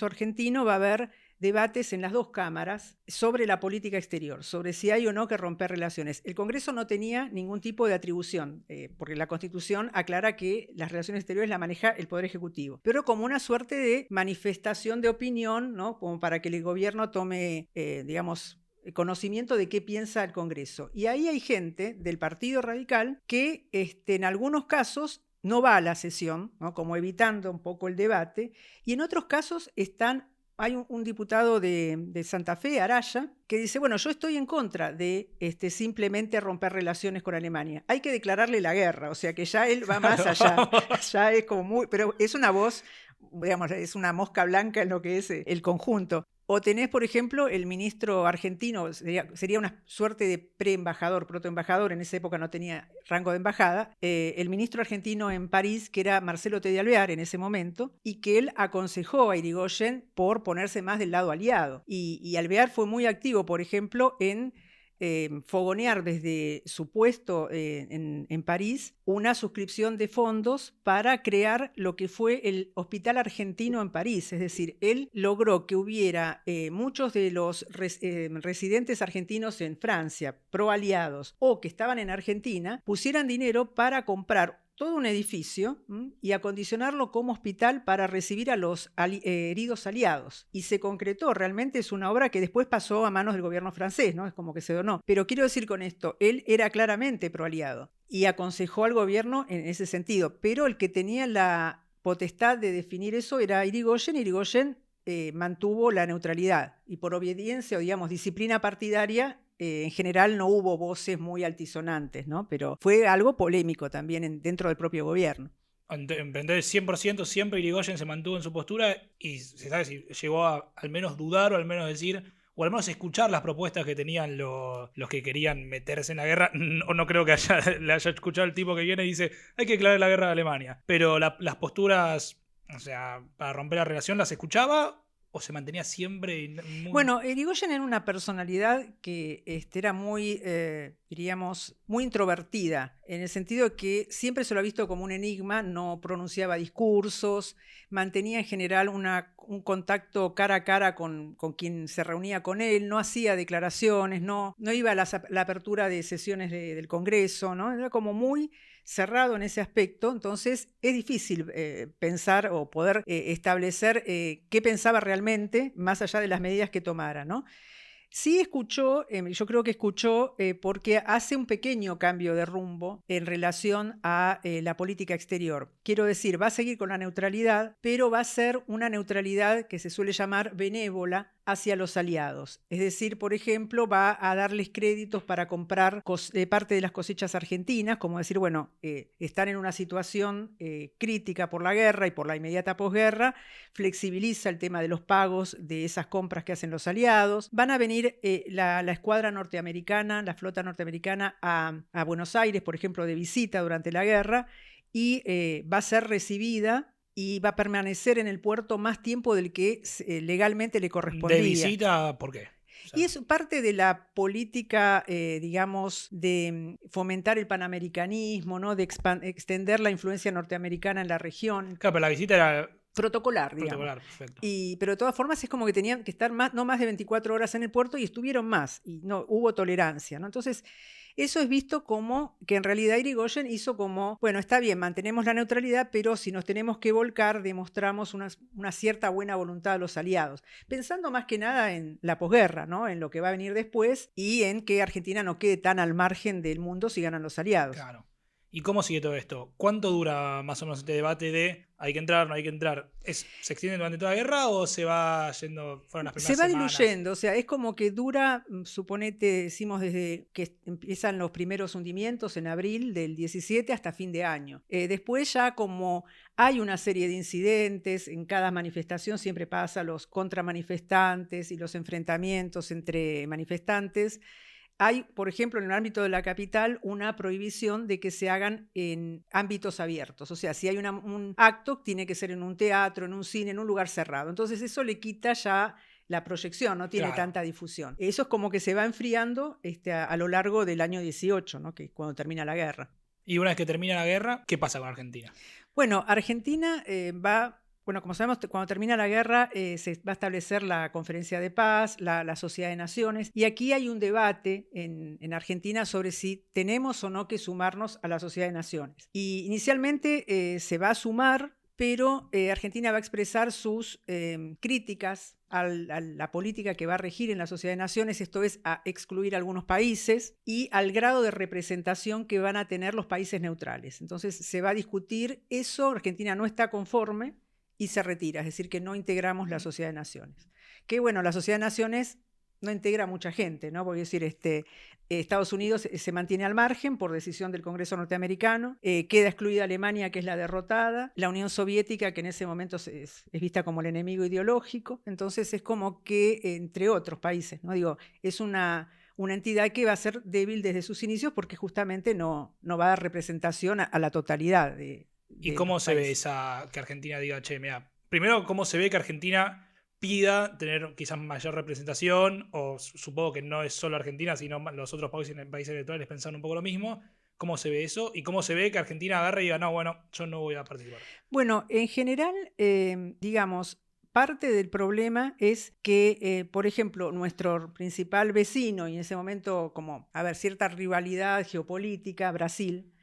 argentino va a haber debates en las dos cámaras sobre la política exterior, sobre si hay o no que romper relaciones. El Congreso no tenía ningún tipo de atribución, porque la Constitución aclara que las relaciones exteriores la maneja el Poder Ejecutivo, pero como una suerte de manifestación de opinión, ¿no? Como para que el gobierno tome, digamos, conocimiento de qué piensa el Congreso. Y ahí hay gente del Partido Radical que en algunos casos no va a la sesión, ¿no? Como evitando un poco el debate, y en otros casos hay un diputado de Santa Fe, Araya, que dice, bueno, yo estoy en contra de simplemente romper relaciones con Alemania. Hay que declararle la guerra, o sea que ya él va más allá. Ya es como pero es una voz, digamos, es una mosca blanca en lo que es el conjunto. O tenés, por ejemplo, el ministro argentino, sería una suerte de preembajador, protoembajador, en esa época no tenía rango de embajada, el ministro argentino en París, que era Marcelo T. de Alvear en ese momento, y que él aconsejó a Irigoyen por ponerse más del lado aliado. Y Alvear fue muy activo, por ejemplo, en fogonear desde su puesto en París una suscripción de fondos para crear lo que fue el Hospital Argentino en París. Es decir, él logró que hubiera muchos de los residentes argentinos en Francia, pro-aliados o que estaban en Argentina, pusieran dinero para comprar todo un edificio y acondicionarlo como hospital para recibir a los heridos aliados. Y se concretó, realmente es una obra que después pasó a manos del gobierno francés, ¿no? Es como que se donó. Pero quiero decir con esto, él era claramente proaliado y aconsejó al gobierno en ese sentido. Pero el que tenía la potestad de definir eso era Irigoyen. Irigoyen mantuvo la neutralidad y por obediencia o, digamos, disciplina partidaria, en general no hubo voces muy altisonantes, ¿no? Pero fue algo polémico también dentro del propio gobierno. Entonces, 100% siempre Irigoyen se mantuvo en su postura y se sabe si llegó a al menos dudar o al menos decir, o al menos escuchar las propuestas que tenían los que querían meterse en la guerra. O no creo que le haya escuchado el tipo que viene y dice, hay que declarar la guerra de Alemania. Pero las posturas, o sea, para romper la relación, ¿las escuchaba o se mantenía siempre muy... Bueno, Irigoyen era una personalidad que era muy, diríamos, muy introvertida, en el sentido de que siempre se lo ha visto como un enigma, no pronunciaba discursos, mantenía en general un contacto cara a cara con quien se reunía con él, no hacía declaraciones, no iba a la apertura de sesiones del Congreso, ¿no? Era como muy cerrado en ese aspecto, entonces es difícil pensar o poder establecer qué pensaba realmente, más allá de las medidas que tomara, ¿no? Sí escuchó, yo creo que escuchó porque hace un pequeño cambio de rumbo en relación a la política exterior. Quiero decir, va a seguir con la neutralidad, pero va a ser una neutralidad que se suele llamar benévola hacia los aliados. Es decir, por ejemplo, va a darles créditos para comprar parte de las cosechas argentinas, como decir, bueno, están en una situación crítica por la guerra y por la inmediata posguerra, flexibiliza el tema de los pagos de esas compras que hacen los aliados. Van a venir la escuadra norteamericana, la flota norteamericana a Buenos Aires, por ejemplo, de visita durante la guerra, y va a ser recibida y va a permanecer en el puerto más tiempo del que legalmente le correspondía. ¿De visita por qué? O sea, Y es parte de la política, digamos, de fomentar el panamericanismo, ¿no? De extender la influencia norteamericana en la región. claro, pero la visita era Protocolar, digamos. protocolar, perfecto. Pero de todas formas es como que tenían que estar no más de 24 horas en el puerto y estuvieron más, y no hubo tolerancia, ¿no? Entonces, eso es visto como que en realidad Irigoyen hizo como, bueno, está bien, mantenemos la neutralidad, pero si nos tenemos que volcar, demostramos una cierta buena voluntad de los aliados. Pensando más que nada en la posguerra, ¿no? En lo que va a venir después y en que Argentina no quede tan al margen del mundo si ganan los aliados. Claro. ¿Y cómo sigue todo esto? ¿Cuánto dura más o menos este debate de hay que entrar, no hay que entrar? ¿Se extiende durante toda la guerra o se va yendo, fueron las primeras Se va semanas? diluyendo, o sea, es como que dura, suponete, decimos desde que empiezan los primeros hundimientos en abril del 17 hasta fin de año. Después ya como hay una serie de incidentes, en cada manifestación siempre pasa los contramanifestantes y los enfrentamientos entre manifestantes. Hay, por ejemplo, en el ámbito de la capital, una prohibición de que se hagan en ámbitos abiertos. O sea, si hay un acto, tiene que ser en un teatro, en un cine, en un lugar cerrado. Entonces eso le quita ya la proyección, no tiene Claro. tanta difusión. Eso es como que se va enfriando a lo largo del año 18, ¿no? Que es cuando termina la guerra. Y una vez que termina la guerra, ¿qué pasa con Argentina? Bueno, Argentina bueno, como sabemos, cuando termina la guerra se va a establecer la Conferencia de Paz, la Sociedad de Naciones, y aquí hay un debate en Argentina sobre si tenemos o no que sumarnos a la Sociedad de Naciones. Y inicialmente se va a sumar, pero Argentina va a expresar sus críticas a la política que va a regir en la Sociedad de Naciones, esto es, a excluir a algunos países y al grado de representación que van a tener los países neutrales. Entonces se va a discutir eso, Argentina no está conforme y se retira, es decir, que no integramos la Sociedad de Naciones. Que bueno, la Sociedad de Naciones no integra a mucha gente, ¿no? Porque decir, Estados Unidos se mantiene al margen por decisión del Congreso norteamericano, queda excluida Alemania, que es la derrotada, la Unión Soviética, que en ese momento es vista como el enemigo ideológico, entonces es como que, entre otros países, ¿no? Digo, es una entidad que va a ser débil desde sus inicios porque justamente no va a dar representación a la totalidad de ¿Y cómo se ve países. que Argentina diga, che, mira, primero, cómo se ve que Argentina pida tener quizás mayor representación, o supongo que no es solo Argentina, sino los otros países electorales pensaron un poco lo mismo? ¿Cómo se ve eso? ¿Y cómo se ve que Argentina agarre y diga, no, bueno, yo no voy a participar? Bueno, en general, digamos, parte del problema es que, por ejemplo, nuestro principal vecino, y en ese momento como, cierta rivalidad geopolítica, Brasil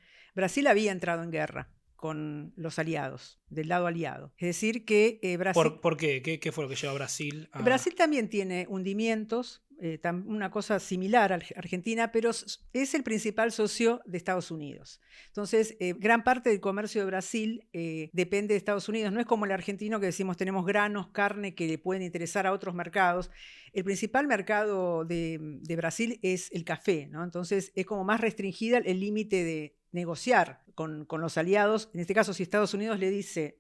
había entrado en guerra con los aliados, del lado aliado. Es decir, que Brasil... ¿Por qué? ¿Qué fue lo que llevó a Brasil a...? Brasil también tiene hundimientos, una cosa similar a Argentina, pero es el principal socio de Estados Unidos. Entonces, gran parte del comercio de Brasil depende de Estados Unidos. No es como el argentino que decimos tenemos granos, carne que le pueden interesar a otros mercados. El principal mercado de Brasil es el café, ¿no? Entonces, es como más restringida el límite de negociar con los aliados. En este caso, si Estados Unidos le dice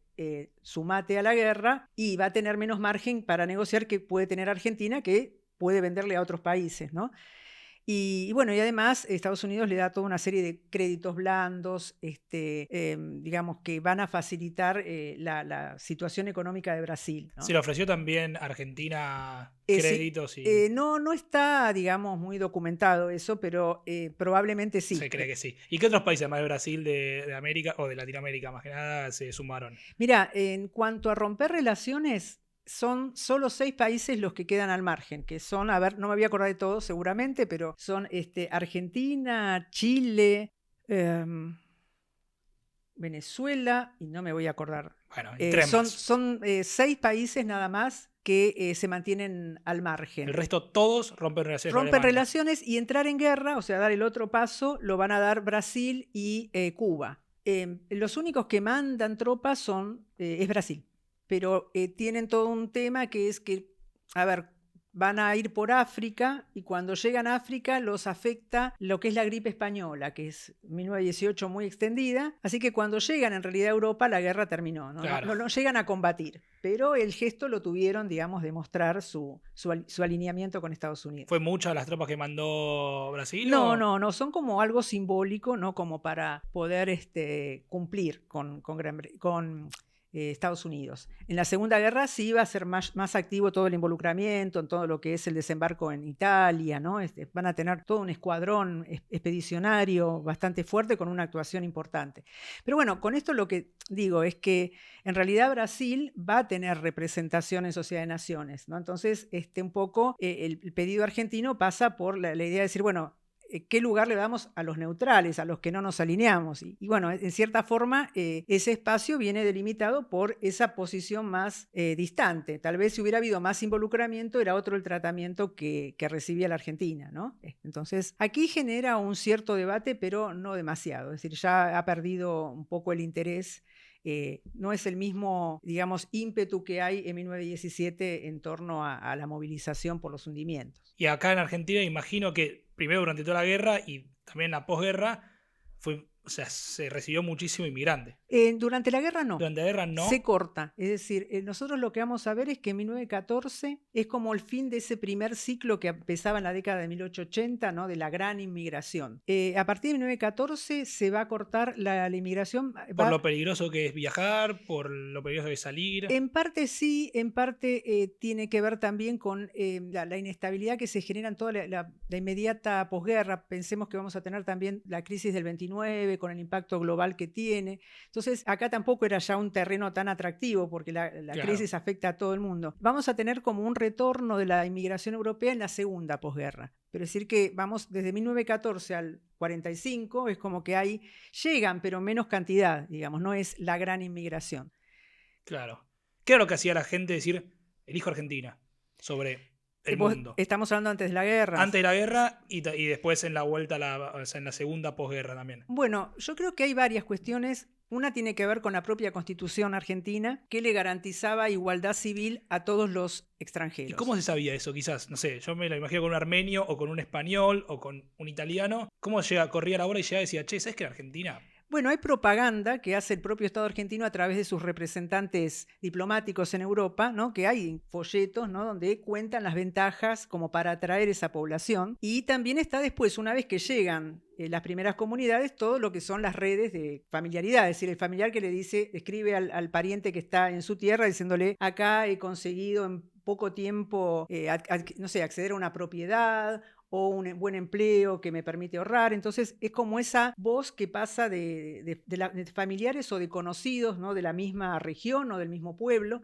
sumate a la guerra, y va a tener menos margen para negociar que puede tener Argentina, que puede venderle a otros países, ¿no? Y bueno, y además Estados Unidos le da toda una serie de créditos blandos, digamos, que van a facilitar la situación económica de Brasil, ¿no? Se le ofreció también a Argentina Sí, créditos y no está, digamos, muy documentado eso, pero probablemente sí. se cree que sí. ¿Y qué otros países, además de Brasil, de América o de Latinoamérica más que nada, se sumaron? Mira, en cuanto a romper relaciones, son solo 6 países los que quedan al margen, que son, a ver, no me voy a acordar de todos seguramente, pero son Argentina, Chile, Venezuela, y no me voy a acordar. Bueno, y 3 más. Son 6 países nada más que se mantienen al margen. El resto todos rompen relaciones con Rompen Alemania. relaciones, y entrar en guerra, o sea, dar el otro paso, lo van a dar Brasil y Cuba. Los únicos que mandan tropas es Brasil, pero tienen todo un tema que es que, a ver, van a ir por África, y cuando llegan a África los afecta lo que es la gripe española, que es 1918 muy extendida, así que cuando llegan en realidad a Europa la guerra terminó, ¿no? Claro. No llegan a combatir, pero el gesto lo tuvieron, digamos, de mostrar su alineamiento con Estados Unidos. ¿Fue muchas las tropas que mandó Brasil? No, son como algo simbólico, ¿no? Como para poder cumplir con Estados Unidos. En la Segunda Guerra sí iba a ser más activo todo el involucramiento en todo lo que es el desembarco en Italia, ¿no? Van a tener todo un escuadrón expedicionario bastante fuerte con una actuación importante. Pero bueno, con esto lo que digo es que en realidad Brasil va a tener representación en Sociedad de Naciones, ¿no? Entonces, un poco el pedido argentino pasa por la idea de decir, bueno, ¿qué lugar le damos a los neutrales, a los que no nos alineamos? Y bueno, en cierta forma, ese espacio viene delimitado por esa posición más distante. Tal vez si hubiera habido más involucramiento, era otro el tratamiento que recibía la Argentina, ¿no? Entonces, aquí genera un cierto debate, pero no demasiado. Es decir, ya ha perdido un poco el interés. No es el mismo, digamos, ímpetu que hay en 1917 en torno a la movilización por los hundimientos. Y acá en Argentina imagino que primero durante toda la guerra y también la posguerra se recibió muchísimo inmigrante. Durante la guerra no. Durante la guerra no. Se corta. Es decir, nosotros lo que vamos a ver es que en 1914 es como el fin de ese primer ciclo que empezaba en la década de 1880, ¿no? De la gran inmigración. A partir de 1914 se va a cortar la inmigración. Por lo peligroso que es viajar, por lo peligroso que es salir. En parte sí, en parte tiene que ver también con la inestabilidad que se genera en toda la inmediata posguerra. Pensemos que vamos a tener también la crisis del 29 con el impacto global que tiene. Entonces, acá tampoco era ya un terreno tan atractivo porque la Claro. crisis afecta a todo el mundo. Vamos a tener como un retorno de la inmigración europea en la segunda posguerra. Pero es decir que vamos desde 1914 al 45, es como que llegan, pero menos cantidad, digamos, no es la gran inmigración. Claro. ¿Qué era lo que hacía la gente decir, elijo Argentina, sobre el mundo? Estamos hablando antes de la guerra. Antes de la guerra y después en la vuelta, en la segunda posguerra también. Bueno, yo creo que hay varias cuestiones. Una tiene que ver con la propia Constitución argentina, que le garantizaba igualdad civil a todos los extranjeros. ¿Y cómo se sabía eso? Quizás, no sé, yo me lo imagino con un armenio o con un español o con un italiano. ¿Cómo corría la hora y llegaba y decía, che, ¿sabes que en Argentina? Bueno, hay propaganda que hace el propio Estado argentino a través de sus representantes diplomáticos en Europa, ¿no? Que hay folletos, ¿no? Donde cuentan las ventajas como para atraer esa población. Y también está después, una vez que llegan las primeras comunidades, todo lo que son las redes de familiaridad. Es decir, el familiar que escribe al pariente que está en su tierra diciéndole, acá he conseguido en poco tiempo, no sé, acceder a una propiedad o un buen empleo que me permite ahorrar. Entonces es como esa voz que pasa de familiares o de conocidos, ¿no? De la misma región o del mismo pueblo.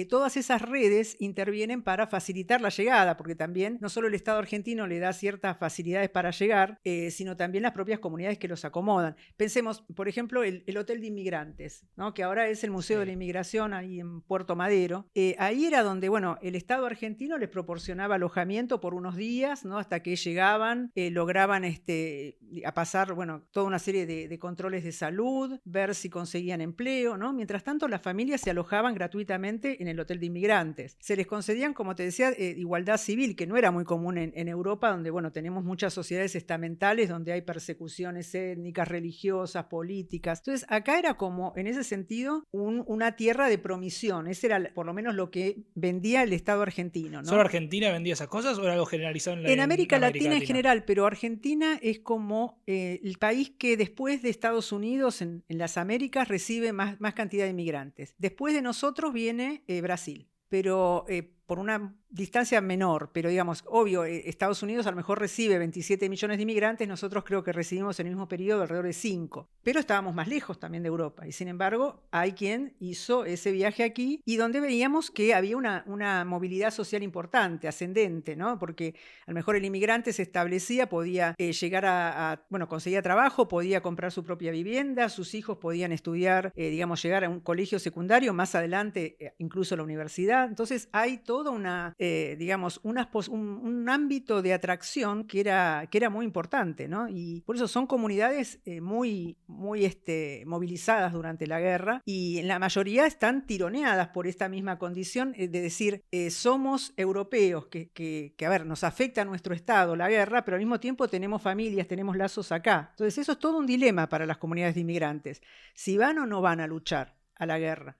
todas esas redes intervienen para facilitar la llegada, porque también no solo el Estado argentino le da ciertas facilidades para llegar, sino también las propias comunidades que los acomodan. Pensemos, por ejemplo, el Hotel de Inmigrantes, ¿no? Que ahora es el Museo de la Inmigración ahí en Puerto Madero. Ahí era donde, bueno, el Estado argentino les proporcionaba alojamiento por unos días, ¿no? Hasta que llegaban, lograban a pasar, bueno, toda una serie de controles de salud, ver si conseguían empleo, ¿no? Mientras tanto, las familias se alojaban gratuitamente en el Hotel de Inmigrantes. Se les concedían, como te decía, igualdad civil, que no era muy común en Europa, donde, bueno, tenemos muchas sociedades estamentales donde hay persecuciones étnicas, religiosas, políticas. Entonces, acá era como, en ese sentido, una tierra de promisión. Ese era, por lo menos, lo que vendía el Estado argentino, ¿no? ¿Solo Argentina vendía esas cosas o era algo generalizado en América Latina en general, pero Argentina es como el país que después de Estados Unidos en las Américas recibe más cantidad de inmigrantes. Después de nosotros viene Brasil, pero por una distancia menor, pero digamos, obvio, Estados Unidos a lo mejor recibe 27 millones de inmigrantes, nosotros creo que recibimos en el mismo periodo alrededor de 5, pero estábamos más lejos también de Europa, y sin embargo hay quien hizo ese viaje aquí, y donde veíamos que había una movilidad social importante, ascendente, ¿no? Porque a lo mejor el inmigrante se establecía, podía llegar bueno, conseguía trabajo, podía comprar su propia vivienda, sus hijos podían estudiar, digamos, llegar a un colegio secundario, más adelante incluso la universidad. Entonces hay toda digamos, un ámbito de atracción que era muy importante, ¿no? Y por eso son comunidades muy movilizadas durante la guerra, y en la mayoría están tironeadas por esta misma condición de decir, somos europeos, que a ver, nos afecta a nuestro Estado la guerra, pero al mismo tiempo tenemos familias, tenemos lazos acá. Entonces eso es todo un dilema para las comunidades de inmigrantes, si van o no van a luchar a la guerra.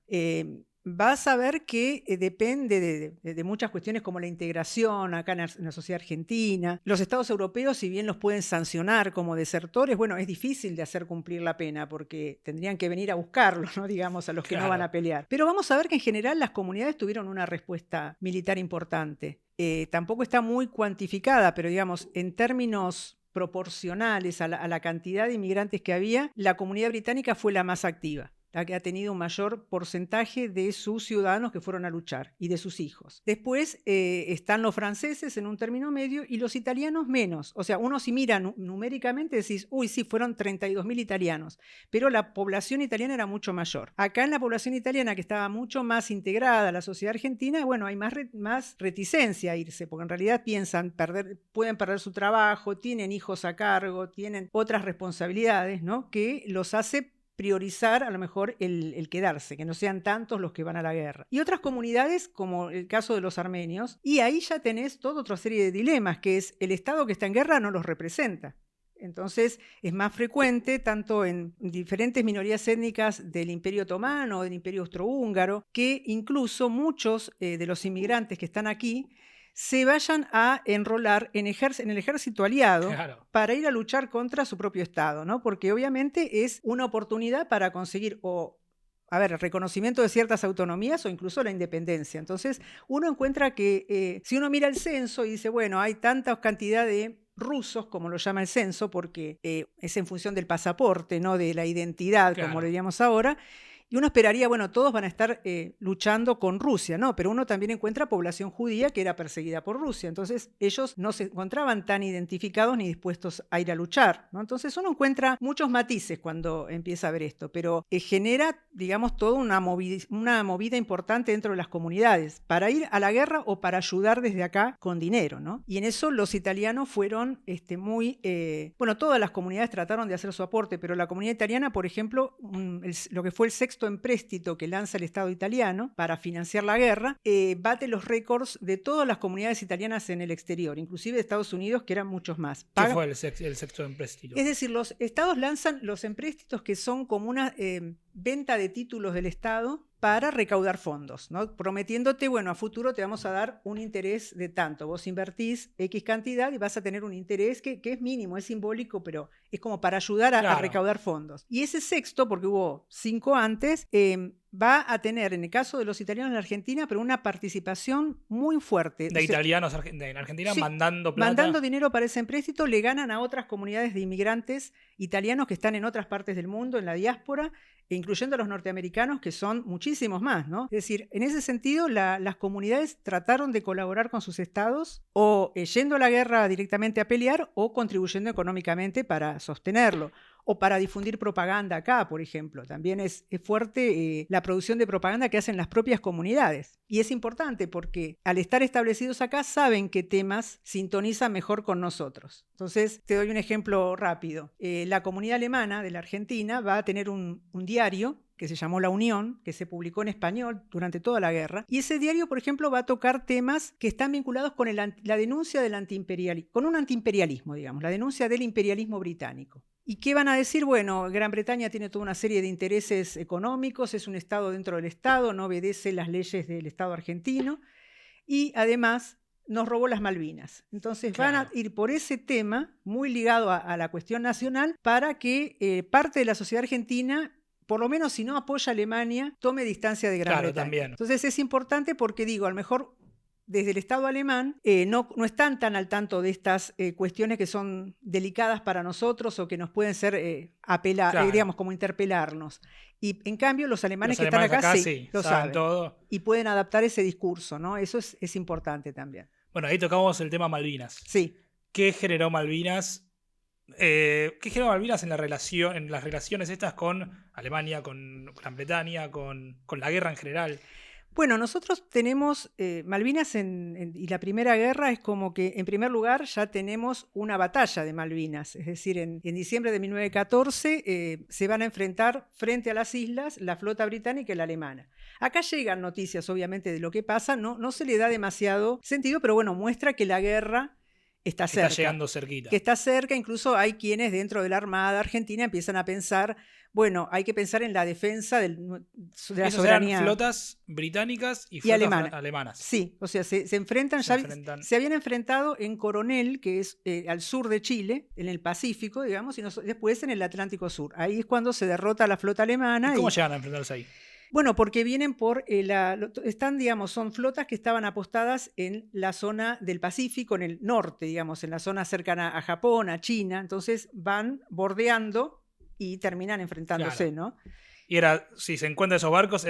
Vas a ver que depende de muchas cuestiones como la integración acá en la sociedad argentina. Los estados europeos, si bien los pueden sancionar como desertores, bueno, es difícil de hacer cumplir la pena porque tendrían que venir a buscarlos, ¿no? Digamos, a los que no van a pelear. Pero vamos a ver que en general las comunidades tuvieron una respuesta militar importante. Tampoco está muy cuantificada, pero digamos, en términos proporcionales a la cantidad de inmigrantes que había, la comunidad británica fue la más activa, la que ha tenido un mayor porcentaje de sus ciudadanos que fueron a luchar y de sus hijos. Después están los franceses en un término medio y los italianos menos. O sea, uno si mira numéricamente decís, uy, sí, fueron 32.000 italianos, pero la población italiana era mucho mayor. Acá en la población italiana, que estaba mucho más integrada a la sociedad argentina, bueno, hay más reticencia a irse, porque en realidad piensan pueden perder su trabajo, tienen hijos a cargo, tienen otras responsabilidades, ¿no? Que los hace priorizar a lo mejor el quedarse, que no sean tantos los que van a la guerra. Y otras comunidades, como el caso de los armenios, y ahí ya tenés toda otra serie de dilemas, que es el Estado que está en guerra no los representa. Entonces es más frecuente, tanto en diferentes minorías étnicas del Imperio Otomano o del Imperio Austrohúngaro, que incluso muchos de los inmigrantes que están aquí se vayan a enrolar en el ejército aliado, claro, para ir a luchar contra su propio Estado, ¿no? Porque obviamente es una oportunidad para conseguir el reconocimiento de ciertas autonomías o incluso la independencia. Entonces uno encuentra que si uno mira el censo y dice, bueno, hay tanta cantidad de rusos, como lo llama el censo, porque es en función del pasaporte, no de la identidad, claro, como le diríamos ahora. Y uno esperaría, bueno, todos van a estar luchando con Rusia, ¿no? Pero uno también encuentra población judía que era perseguida por Rusia. Entonces ellos no se encontraban tan identificados ni dispuestos a ir a luchar, ¿no? Entonces uno encuentra muchos matices cuando empieza a ver esto, pero genera, digamos, toda una movida importante dentro de las comunidades para ir a la guerra o para ayudar desde acá con dinero, ¿no? Y en eso los italianos fueron todas las comunidades trataron de hacer su aporte, pero la comunidad italiana, por ejemplo, lo que fue el sexto empréstito que lanza el Estado italiano para financiar la guerra, bate los récords de todas las comunidades italianas en el exterior, inclusive de Estados Unidos, que eran muchos más. ¿Qué fue el sexto empréstito? Es decir, los estados lanzan los empréstitos, que son como una venta de títulos del Estado para recaudar fondos, ¿no? Prometiéndote, bueno, a futuro te vamos a dar un interés de tanto. Vos invertís X cantidad y vas a tener un interés que es mínimo, es simbólico, pero es como para ayudar a Claro. recaudar fondos. Y ese sexto, porque hubo 5 antes, va a tener, en el caso de los italianos en la Argentina, pero una participación muy fuerte. De italianos en Argentina Sí, mandando plata. mandando dinero para ese empréstito, le ganan a otras comunidades de inmigrantes italianos que están en otras partes del mundo, en la diáspora, e incluyendo a los norteamericanos, que son muchísimos más, ¿no? Es decir, en ese sentido, las comunidades trataron de colaborar con sus estados, o yendo a la guerra directamente a pelear, o contribuyendo económicamente para sostenerlo, o para difundir propaganda acá, por ejemplo. También es fuerte la producción de propaganda que hacen las propias comunidades. Y es importante porque al estar establecidos acá saben qué temas sintonizan mejor con nosotros. Entonces, te doy un ejemplo rápido. La comunidad alemana de la Argentina va a tener un diario que se llamó La Unión, que se publicó en español durante toda la guerra. Y ese diario, por ejemplo, va a tocar temas que están vinculados con la denuncia del antiimperialismo, con un antiimperialismo, digamos, la denuncia del imperialismo británico. ¿Y qué van a decir? Bueno, Gran Bretaña tiene toda una serie de intereses económicos, es un Estado dentro del Estado, no obedece las leyes del Estado argentino y además nos robó las Malvinas. Entonces van a ir por ese tema muy ligado a la cuestión nacional para que parte de la sociedad argentina, por lo menos si no apoya a Alemania, tome distancia de Gran Bretaña. También. Entonces es importante porque digo, a lo mejor desde el Estado alemán no están tan al tanto de estas cuestiones que son delicadas para nosotros o que nos pueden ser digamos, como interpelarnos. Y en cambio los alemanes que están acá sí lo saben todo. Y pueden adaptar ese discurso, ¿no? Eso es importante también. Bueno, ahí tocamos el tema Malvinas. Sí. ¿Qué generó Malvinas? ¿Qué generó Malvinas en las relaciones estas con Alemania, con Gran Bretaña, con la guerra en general? Bueno, nosotros tenemos Malvinas y la Primera Guerra es como que, en primer lugar, ya tenemos una batalla de Malvinas. Es decir, en diciembre de 1914 se van a enfrentar frente a las islas la flota británica y la alemana. Acá llegan noticias, obviamente, de lo que pasa. No se le da demasiado sentido, pero bueno, muestra que la guerra está cerca. Está llegando cerquita. Que está cerca. Incluso hay quienes dentro de la Armada Argentina empiezan a pensar, bueno, hay que pensar en la defensa de la soberanía. Eran flotas británicas y flotas alemanas. Sí, o sea, se enfrentan, se habían enfrentado en Coronel, que es al sur de Chile, en el Pacífico, digamos, y después en el Atlántico Sur. Ahí es cuando se derrota la flota alemana. ¿Y cómo llegan a enfrentarse ahí? Bueno, porque vienen son flotas que estaban apostadas en la zona del Pacífico, en el norte, digamos, en la zona cercana a Japón, a China. Entonces van bordeando y terminan enfrentándose, ¿no? Y si se encuentran esos barcos,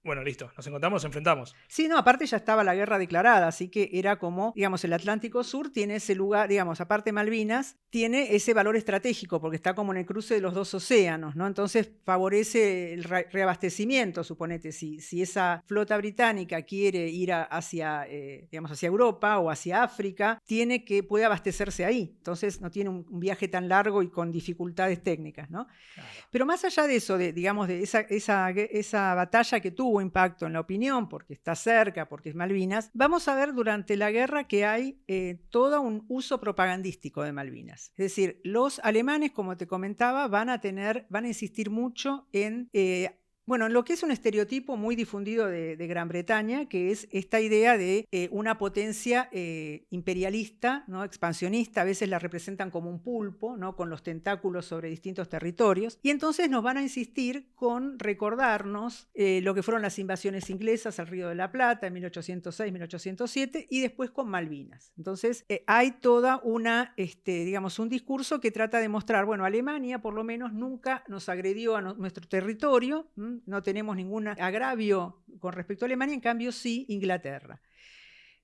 bueno, listo, nos encontramos, nos enfrentamos. Sí, no, aparte ya estaba la guerra declarada, así que era como, digamos, el Atlántico Sur tiene ese lugar, digamos, aparte Malvinas, tiene ese valor estratégico porque está como en el cruce de los dos océanos, ¿no? Entonces favorece el reabastecimiento, suponete, si esa flota británica quiere ir hacia Europa o hacia África, puede abastecerse ahí, entonces no tiene un viaje tan largo y con dificultades técnicas, ¿no? Claro. Pero más allá de eso, de esa batalla que tuvo impacto en la opinión, porque está cerca, porque es Malvinas, vamos a ver durante la guerra que hay todo un uso propagandístico de Malvinas. Es decir, los alemanes, como te comentaba, van a insistir mucho en lo que es un estereotipo muy difundido de Gran Bretaña, que es esta idea de una potencia imperialista, ¿no? Expansionista. A veces la representan como un pulpo, ¿no? Con los tentáculos sobre distintos territorios. Y entonces nos van a insistir con recordarnos lo que fueron las invasiones inglesas al Río de la Plata en 1806, 1807 y después con Malvinas. Entonces hay toda un discurso que trata de mostrar, bueno, Alemania por lo menos nunca nos agredió a nuestro territorio, no tenemos ningún agravio con respecto a Alemania, en cambio sí Inglaterra.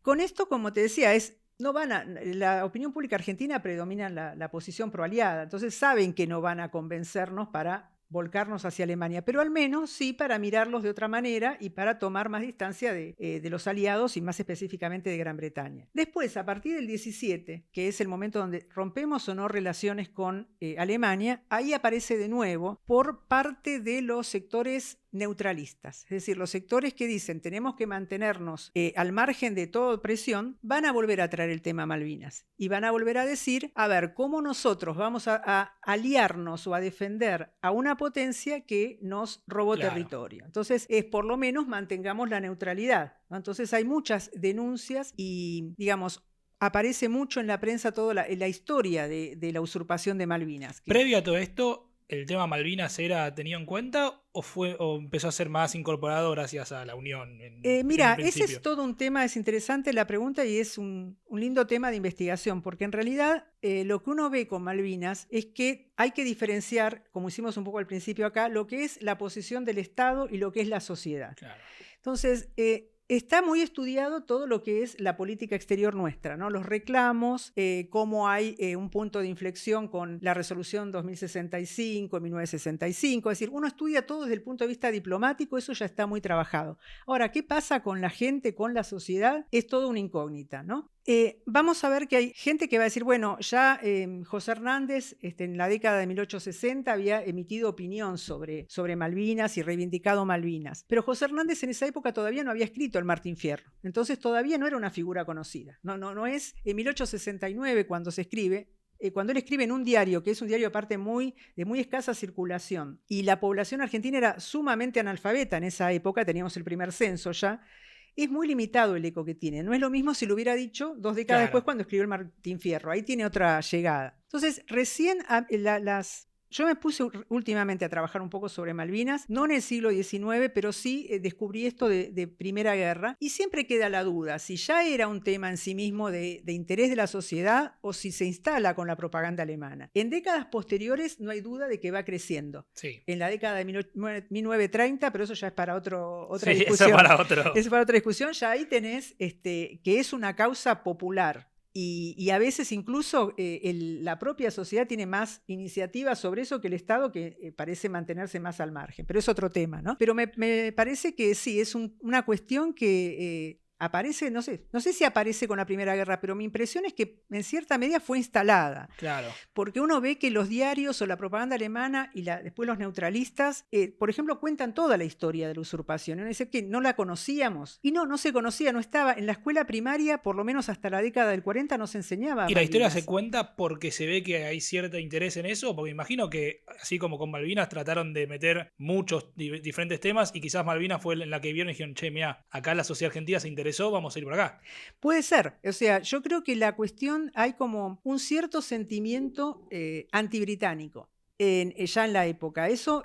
Con esto, como te decía, la opinión pública argentina predomina la posición proaliada, entonces saben que no van a convencernos para volcarnos hacia Alemania, pero al menos sí para mirarlos de otra manera y para tomar más distancia de los aliados y más específicamente de Gran Bretaña. Después, a partir del 17, que es el momento donde rompemos o no relaciones con Alemania, ahí aparece de nuevo por parte de los sectores neutralistas, es decir, los sectores que dicen tenemos que mantenernos al margen de toda presión, van a volver a traer el tema Malvinas y van a volver a decir, a ver, ¿cómo nosotros vamos a aliarnos o a defender a una potencia que nos robó territorio? Entonces, por lo menos mantengamos la neutralidad, ¿no? Entonces hay muchas denuncias y, digamos, aparece mucho en la prensa toda la historia de la usurpación de Malvinas. Previo a todo esto, ¿el tema Malvinas era tenido en cuenta o empezó a ser más incorporado gracias a la Unión en Mira, un ese principio? es todo un tema, es interesante la pregunta y es un lindo tema de investigación, porque en realidad lo que uno ve con Malvinas es que hay que diferenciar, como hicimos un poco al principio acá, lo que es la posición del Estado y lo que es la sociedad. Claro. Entonces, está muy estudiado todo lo que es la política exterior nuestra, ¿no? Los reclamos, cómo hay un punto de inflexión con la resolución 2065, 1965, es decir, uno estudia todo desde el punto de vista diplomático, eso ya está muy trabajado. Ahora, ¿qué pasa con la gente, con la sociedad? Es todo una incógnita, ¿no? Vamos a ver que hay gente que va a decir, bueno, ya José Hernández en la década de 1860 había emitido opinión sobre Malvinas y reivindicado Malvinas, pero José Hernández en esa época todavía no había escrito el Martín Fierro, entonces todavía no era una figura conocida. No es en 1869 cuando se escribe. Cuando él escribe en un diario, que es un diario aparte de muy escasa circulación, y la población argentina era sumamente analfabeta en esa época, teníamos el primer censo ya, es muy limitado el eco que tiene. No es lo mismo si lo hubiera dicho 2 décadas después cuando escribió el Martín Fierro. Ahí tiene otra llegada. Entonces, recién yo me puse últimamente a trabajar un poco sobre Malvinas, no en el siglo XIX, pero sí descubrí esto de Primera Guerra, y siempre queda la duda si ya era un tema en sí mismo de interés de la sociedad o si se instala con la propaganda alemana. En décadas posteriores no hay duda de que va creciendo. Sí. En la década de 1930, pero eso ya es para otra Sí, discusión. eso para otro. Es para otra discusión, ya ahí tenés que es una causa popular. Y a veces incluso la propia sociedad tiene más iniciativa sobre eso que el Estado, que parece mantenerse más al margen. Pero es otro tema, ¿no? Pero me parece que sí, es una cuestión que aparece, no sé si aparece con la Primera Guerra, pero mi impresión es que en cierta medida fue instalada. Claro. Porque uno ve que los diarios o la propaganda alemana y después los neutralistas, por ejemplo, cuentan toda la historia de la usurpación. Uno dice que no la conocíamos. Y no se conocía, no estaba. En la escuela primaria, por lo menos hasta la década del 40, no se enseñaba. ¿Y la historia se cuenta porque se ve que hay cierto interés en eso? Porque imagino que, así como con Malvinas, trataron de meter muchos diferentes temas y quizás Malvinas fue en la que vieron y dijeron, che, mira, acá la sociedad argentina se interesó, vamos a ir por acá. Puede ser. O sea, yo creo que la cuestión, hay como un cierto sentimiento antibritánico. Ya en la época. Eso,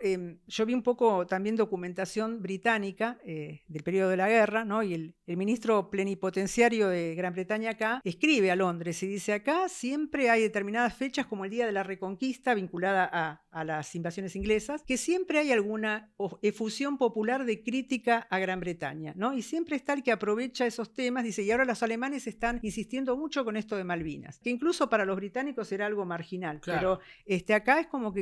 yo vi un poco también documentación británica del periodo de la guerra, ¿no? Y el ministro plenipotenciario de Gran Bretaña acá escribe a Londres y dice, acá siempre hay determinadas fechas como el Día de la Reconquista vinculada a las invasiones inglesas, que siempre hay alguna efusión popular de crítica a Gran Bretaña, ¿no? Y siempre está el que aprovecha esos temas, dice, y ahora los alemanes están insistiendo mucho con esto de Malvinas, que incluso para los británicos era algo marginal, claro. Pero acá es como que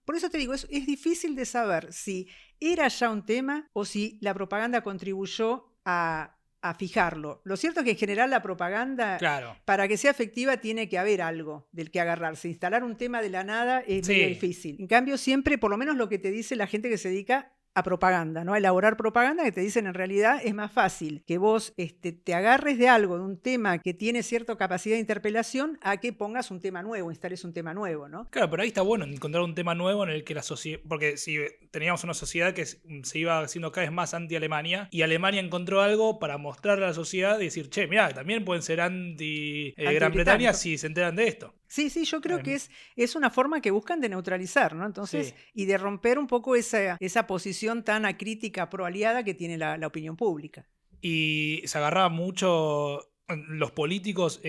por eso te digo, es difícil de saber si era ya un tema o si la propaganda contribuyó a fijarlo. Lo cierto es que en general la propaganda, claro, para que sea efectiva, tiene que haber algo del que agarrarse. Instalar un tema de la nada es muy difícil. En cambio, siempre, por lo menos lo que te dice la gente que se dedica a propaganda, ¿no? A elaborar propaganda, que te dicen en realidad es más fácil que vos te agarres de algo, de un tema que tiene cierta capacidad de interpelación, a que pongas un tema nuevo, instales un tema nuevo, ¿no? Claro, pero ahí está bueno encontrar un tema nuevo en el que la sociedad, porque si teníamos una sociedad que se iba haciendo cada vez más anti-Alemania, y Alemania encontró algo para mostrarle a la sociedad y decir, che, mirá, también pueden ser anti-Gran Bretaña si se enteran de esto. Sí, yo creo que es una forma que buscan de neutralizar, ¿no? Entonces, y de romper un poco esa posición tan acrítica, pro-aliada que tiene la opinión pública. Y se agarraba mucho, los políticos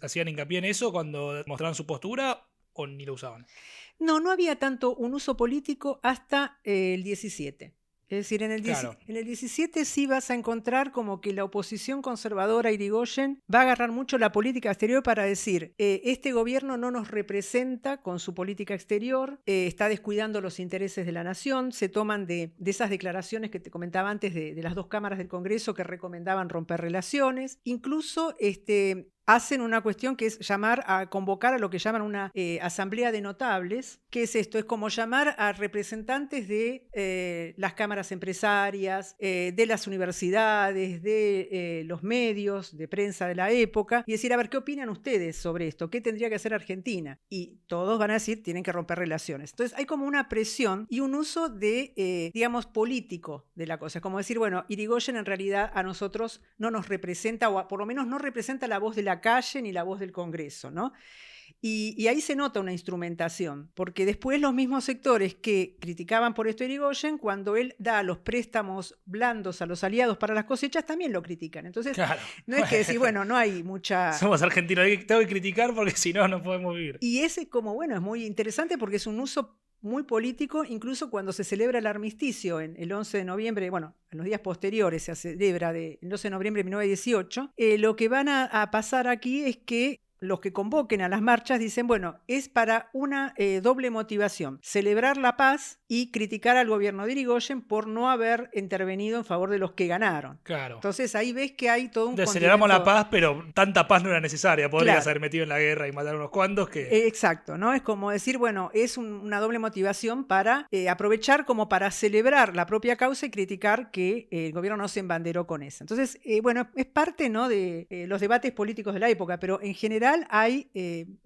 hacían hincapié en eso cuando mostraban su postura o ni lo usaban. No había tanto un uso político hasta el 17. Es decir, en el 17 sí vas a encontrar como que la oposición conservadora a Irigoyen va a agarrar mucho la política exterior para decir, este gobierno no nos representa con su política exterior, está descuidando los intereses de la nación, se toman de esas declaraciones que te comentaba antes de las dos cámaras del Congreso que recomendaban romper relaciones, incluso hacen una cuestión que es convocar a lo que llaman una asamblea de notables. ¿Qué es esto? Es como llamar a representantes de las cámaras empresarias, de las universidades, de los medios de prensa de la época, y decir, a ver, ¿qué opinan ustedes sobre esto? ¿Qué tendría que hacer Argentina? Y todos van a decir, tienen que romper relaciones. Entonces hay como una presión y un uso digamos, político de la cosa. Es como decir, bueno, Irigoyen en realidad a nosotros no nos representa, o por lo menos no representa la voz de la la calle ni la voz del Congreso, ¿no? Y ahí se nota una instrumentación, porque después los mismos sectores que criticaban por esto a Irigoyen, cuando él da los préstamos blandos a los aliados para las cosechas, también lo critican. Entonces, Claro. no es que decir, bueno, no hay mucha... Somos argentinos, tengo que criticar porque si no, no podemos vivir. Y ese como, bueno, es muy interesante porque es un uso muy político, incluso cuando se celebra el armisticio el 11 de noviembre, bueno, en los días posteriores se celebra el 11 de noviembre de 1918, lo que van a pasar aquí es que los que convoquen a las marchas dicen, bueno, es para una doble motivación, celebrar la paz y criticar al gobierno de Irigoyen por no haber intervenido en favor de los que ganaron. Claro. Entonces ahí ves que hay todo un Celebramos la condimento... paz, pero tanta paz no era necesaria. Podrías Claro. haber metido en la guerra y matar unos cuantos que... Exacto, ¿no? Es como decir, bueno, es una doble motivación para aprovechar como para celebrar la propia causa y criticar que el gobierno no se embanderó con esa. Entonces, bueno, es parte, ¿no?, de los debates políticos de la época, pero en general hay,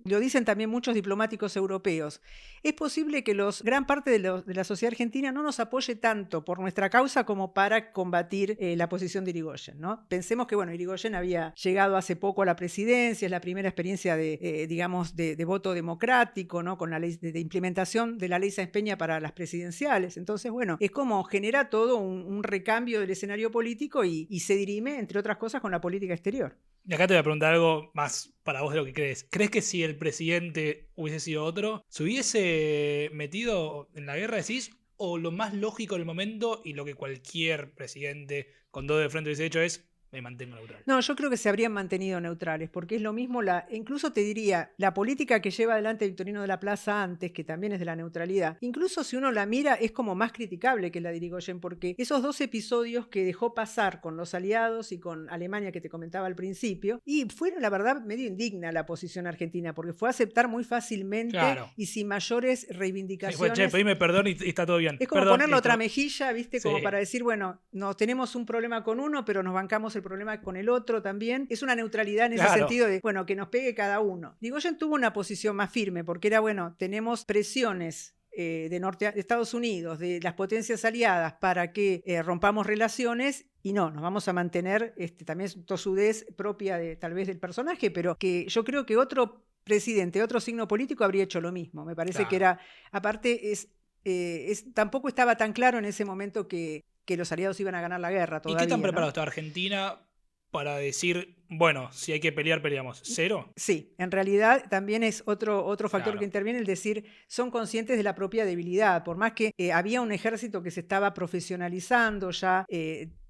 lo dicen también muchos diplomáticos europeos, es posible que gran parte de la sociedad argentina no nos apoye tanto por nuestra causa como para combatir la posición de Irigoyen, ¿no? Pensemos que, bueno, Irigoyen había llegado hace poco a la presidencia, es la primera experiencia digamos, de voto democrático, ¿no?, con la ley de implementación de la ley Sáenz Peña para las presidenciales. Entonces, bueno, es como genera todo un recambio del escenario político y se dirime, entre otras cosas, con la política exterior. Y acá te voy a preguntar algo más para vos de lo que crees. ¿Crees que si el presidente hubiese sido otro, se hubiese metido en la guerra, decís? ¿O lo más lógico del momento y lo que cualquier presidente con dos de frente hubiese hecho es me mantengo neutral? No, yo creo que se habrían mantenido neutrales, porque es lo mismo, incluso te diría, la política que lleva adelante Victorino de la Plaza antes, que también es de la neutralidad, incluso si uno la mira, es como más criticable que la de Irigoyen, porque esos dos episodios que dejó pasar con los aliados y con Alemania, que te comentaba al principio, y fueron, la verdad, medio indigna la posición argentina, porque fue aceptar muy fácilmente y sin mayores reivindicaciones. Bueno, che, pedime perdón y está todo bien. Es como Perdón, ponerle listo. otra mejilla, ¿viste? Como para decir, bueno, tenemos un problema con uno, pero nos bancamos el problema con el otro también. Es una neutralidad en ese sentido de, bueno, que nos pegue cada uno. Irigoyen tuvo una posición más firme porque era, bueno, tenemos presiones de Estados Unidos, de las potencias aliadas para que rompamos relaciones y nos vamos a mantener, también tosudez propia tal vez del personaje, pero que yo creo que otro presidente, otro signo político habría hecho lo mismo. Me parece que era, aparte tampoco estaba tan claro en ese momento que los aliados iban a ganar la guerra todavía. ¿Y qué tan preparado ¿no? está Argentina para decir, bueno, si hay que pelear, peleamos? ¿Cero? Sí, en realidad también es otro factor que interviene, el decir, son conscientes de la propia debilidad, por más que había un ejército que se estaba profesionalizando, ya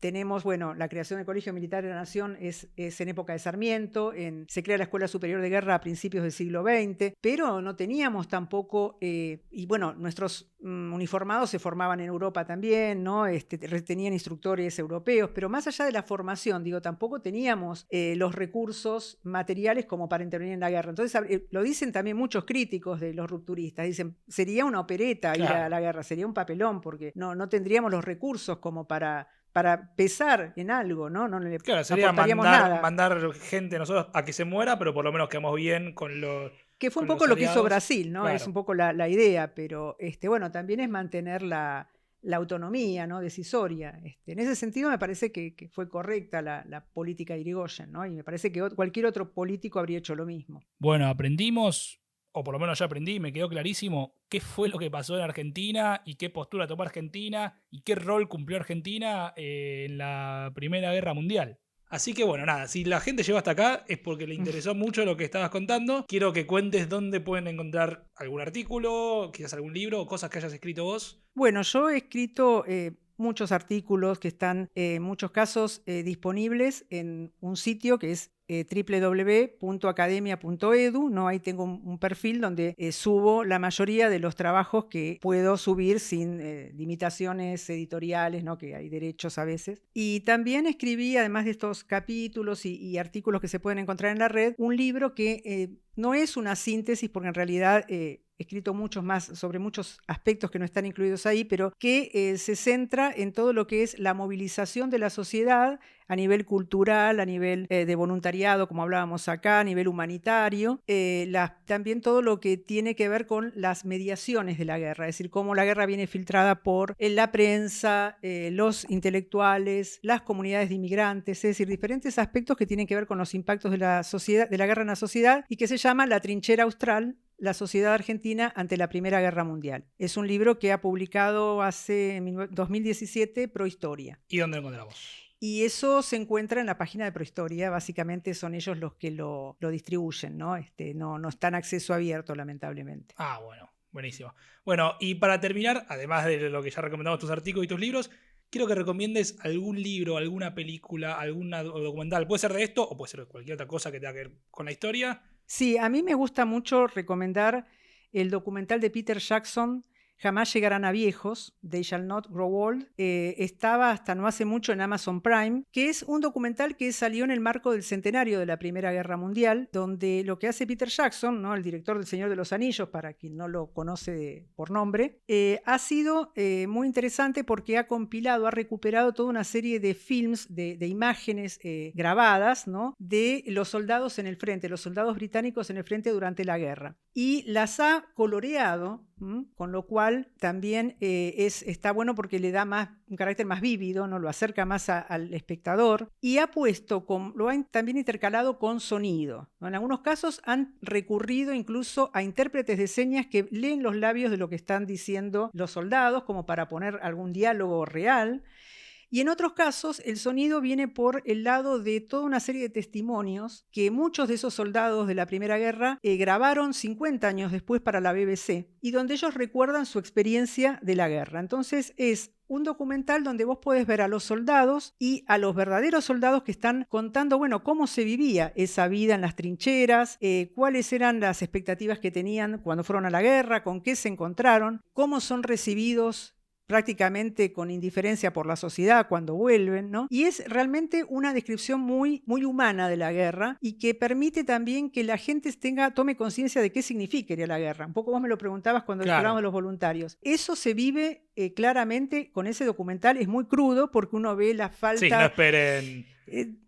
tenemos, bueno, la creación del Colegio Militar de la Nación es en época de Sarmiento, se crea la Escuela Superior de Guerra a principios del siglo XX, pero no teníamos tampoco, y bueno, nuestros uniformados se formaban en Europa también, ¿no? Tenían instructores europeos, pero más allá de la formación, digo, tampoco teníamos los recursos materiales como para intervenir en la guerra. Entonces, lo dicen también muchos críticos de los rupturistas, dicen, sería una opereta ir a la guerra, sería un papelón, porque no tendríamos los recursos como para pesar en algo, ¿no? No le sería nada. mandar gente nosotros a que se muera, pero por lo menos quedamos bien con los... Que fue un poco lo que hizo Brasil, ¿no? Claro. Es un poco la idea, pero bueno, también es mantener la autonomía, ¿no?, decisoria. En ese sentido me parece que fue correcta la política de Irigoyen, ¿no? Y me parece que cualquier otro político habría hecho lo mismo. Bueno, aprendimos, o por lo menos yo aprendí, me quedó clarísimo qué fue lo que pasó en Argentina y qué postura tomó Argentina y qué rol cumplió Argentina en la Primera Guerra Mundial. Así que bueno, nada, si la gente llegó hasta acá es porque le interesó mucho lo que estabas contando. Quiero que cuentes dónde pueden encontrar algún artículo, quizás algún libro o cosas que hayas escrito vos. Bueno, yo he escrito muchos artículos que están en muchos casos disponibles en un sitio que es www.academia.edu, ¿no? Ahí tengo un perfil donde subo la mayoría de los trabajos que puedo subir sin limitaciones editoriales, ¿no?, que hay derechos a veces. Y también escribí, además de estos capítulos y artículos que se pueden encontrar en la red, un libro que no es una síntesis, porque en realidad escrito muchos más sobre muchos aspectos que no están incluidos ahí, pero que se centra en todo lo que es la movilización de la sociedad a nivel cultural, a nivel de voluntariado, como hablábamos acá, a nivel humanitario, también todo lo que tiene que ver con las mediaciones de la guerra, es decir, cómo la guerra viene filtrada por la prensa, los intelectuales, las comunidades de inmigrantes, es decir, diferentes aspectos que tienen que ver con los impactos de la sociedad, de la guerra en la sociedad, y que se llama La trinchera austral, la sociedad argentina ante la Primera Guerra Mundial. Es un libro que ha publicado en 2017 Prohistoria. ¿Y dónde lo encontramos? Y eso se encuentra en la página de Prohistoria, básicamente son ellos los que lo distribuyen, ¿no? No está en acceso abierto, lamentablemente. Ah, bueno, buenísimo. Bueno, y para terminar, además de lo que ya recomendamos, tus artículos y tus libros, quiero que recomiendes algún libro, alguna película, alguna documental. Puede ser de esto o puede ser de cualquier otra cosa que tenga que ver con la historia. Sí, a mí me gusta mucho recomendar el documental de Peter Jackson, Jamás llegarán a viejos, They Shall Not Grow Old. Estaba hasta no hace mucho en Amazon Prime, que es un documental que salió en el marco del centenario de la Primera Guerra Mundial, donde lo que hace Peter Jackson, ¿no?, el director del Señor de los Anillos, para quien no lo conoce por nombre, ha sido muy interesante porque ha compilado, ha recuperado toda una serie de films, de imágenes grabadas, ¿no?, de los soldados en el frente, los soldados británicos en el frente durante la guerra. Y las ha coloreado, con lo cual también está bueno porque le da un carácter más vívido, ¿no?, lo acerca más al espectador, y lo han también intercalado con sonido, ¿no? En algunos casos han recurrido incluso a intérpretes de señas que leen los labios de lo que están diciendo los soldados, como para poner algún diálogo real. Y en otros casos el sonido viene por el lado de toda una serie de testimonios que muchos de esos soldados de la Primera Guerra grabaron 50 años después para la BBC, y donde ellos recuerdan su experiencia de la guerra. Entonces es un documental donde vos podés ver a los soldados y a los verdaderos soldados que están contando, bueno, cómo se vivía esa vida en las trincheras, cuáles eran las expectativas que tenían cuando fueron a la guerra, con qué se encontraron, cómo son recibidos prácticamente con indiferencia por la sociedad cuando vuelven, ¿no? Y es realmente una descripción muy, muy humana de la guerra, y que permite también que la gente tome conciencia de qué significa ir a la guerra. Un poco vos me lo preguntabas cuando hablábamos de los voluntarios. Eso se vive claramente con ese documental. Es muy crudo porque uno ve la falta... Sí, no esperen...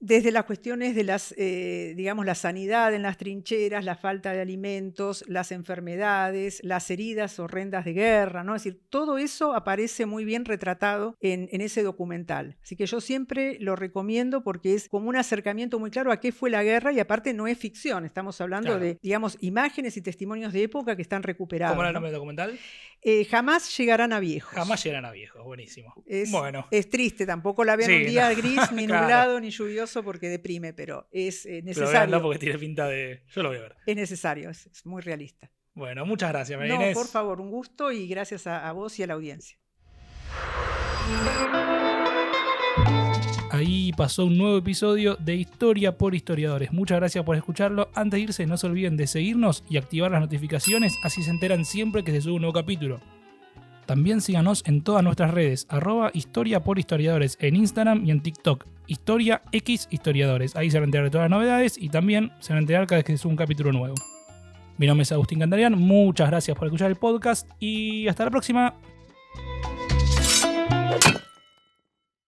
Desde las cuestiones de la sanidad en las trincheras, la falta de alimentos, las enfermedades, las heridas horrendas de guerra, ¿no? Es decir, todo eso aparece muy bien retratado en ese documental. Así que yo siempre lo recomiendo porque es como un acercamiento muy claro a qué fue la guerra, y aparte no es ficción, estamos hablando de, digamos, imágenes y testimonios de época que están recuperados. ¿Cómo era el nombre del documental? Jamás llegarán a viejos. Jamás llegarán a viejos, buenísimo. Es triste, tampoco la vean un día gris, ni nublado, ni lluvioso, porque deprime, pero es necesario. Pero véanlo porque tiene pinta de... Yo lo voy a ver. Es necesario, es muy realista. Bueno, muchas gracias, María Inés. No, por favor, un gusto, y gracias a vos y a la audiencia. Ahí pasó un nuevo episodio de Historia por Historiadores. Muchas gracias por escucharlo. Antes de irse, no se olviden de seguirnos y activar las notificaciones, así se enteran siempre que se sube un nuevo capítulo. También síganos en todas nuestras redes, @Historia por Historiadores en Instagram y en TikTok, Historia X Historiadores. Ahí se van a enterar de todas las novedades y también se van a enterar cada vez que se sube un capítulo nuevo. Mi nombre es Agustín Candarian, muchas gracias por escuchar el podcast y hasta la próxima.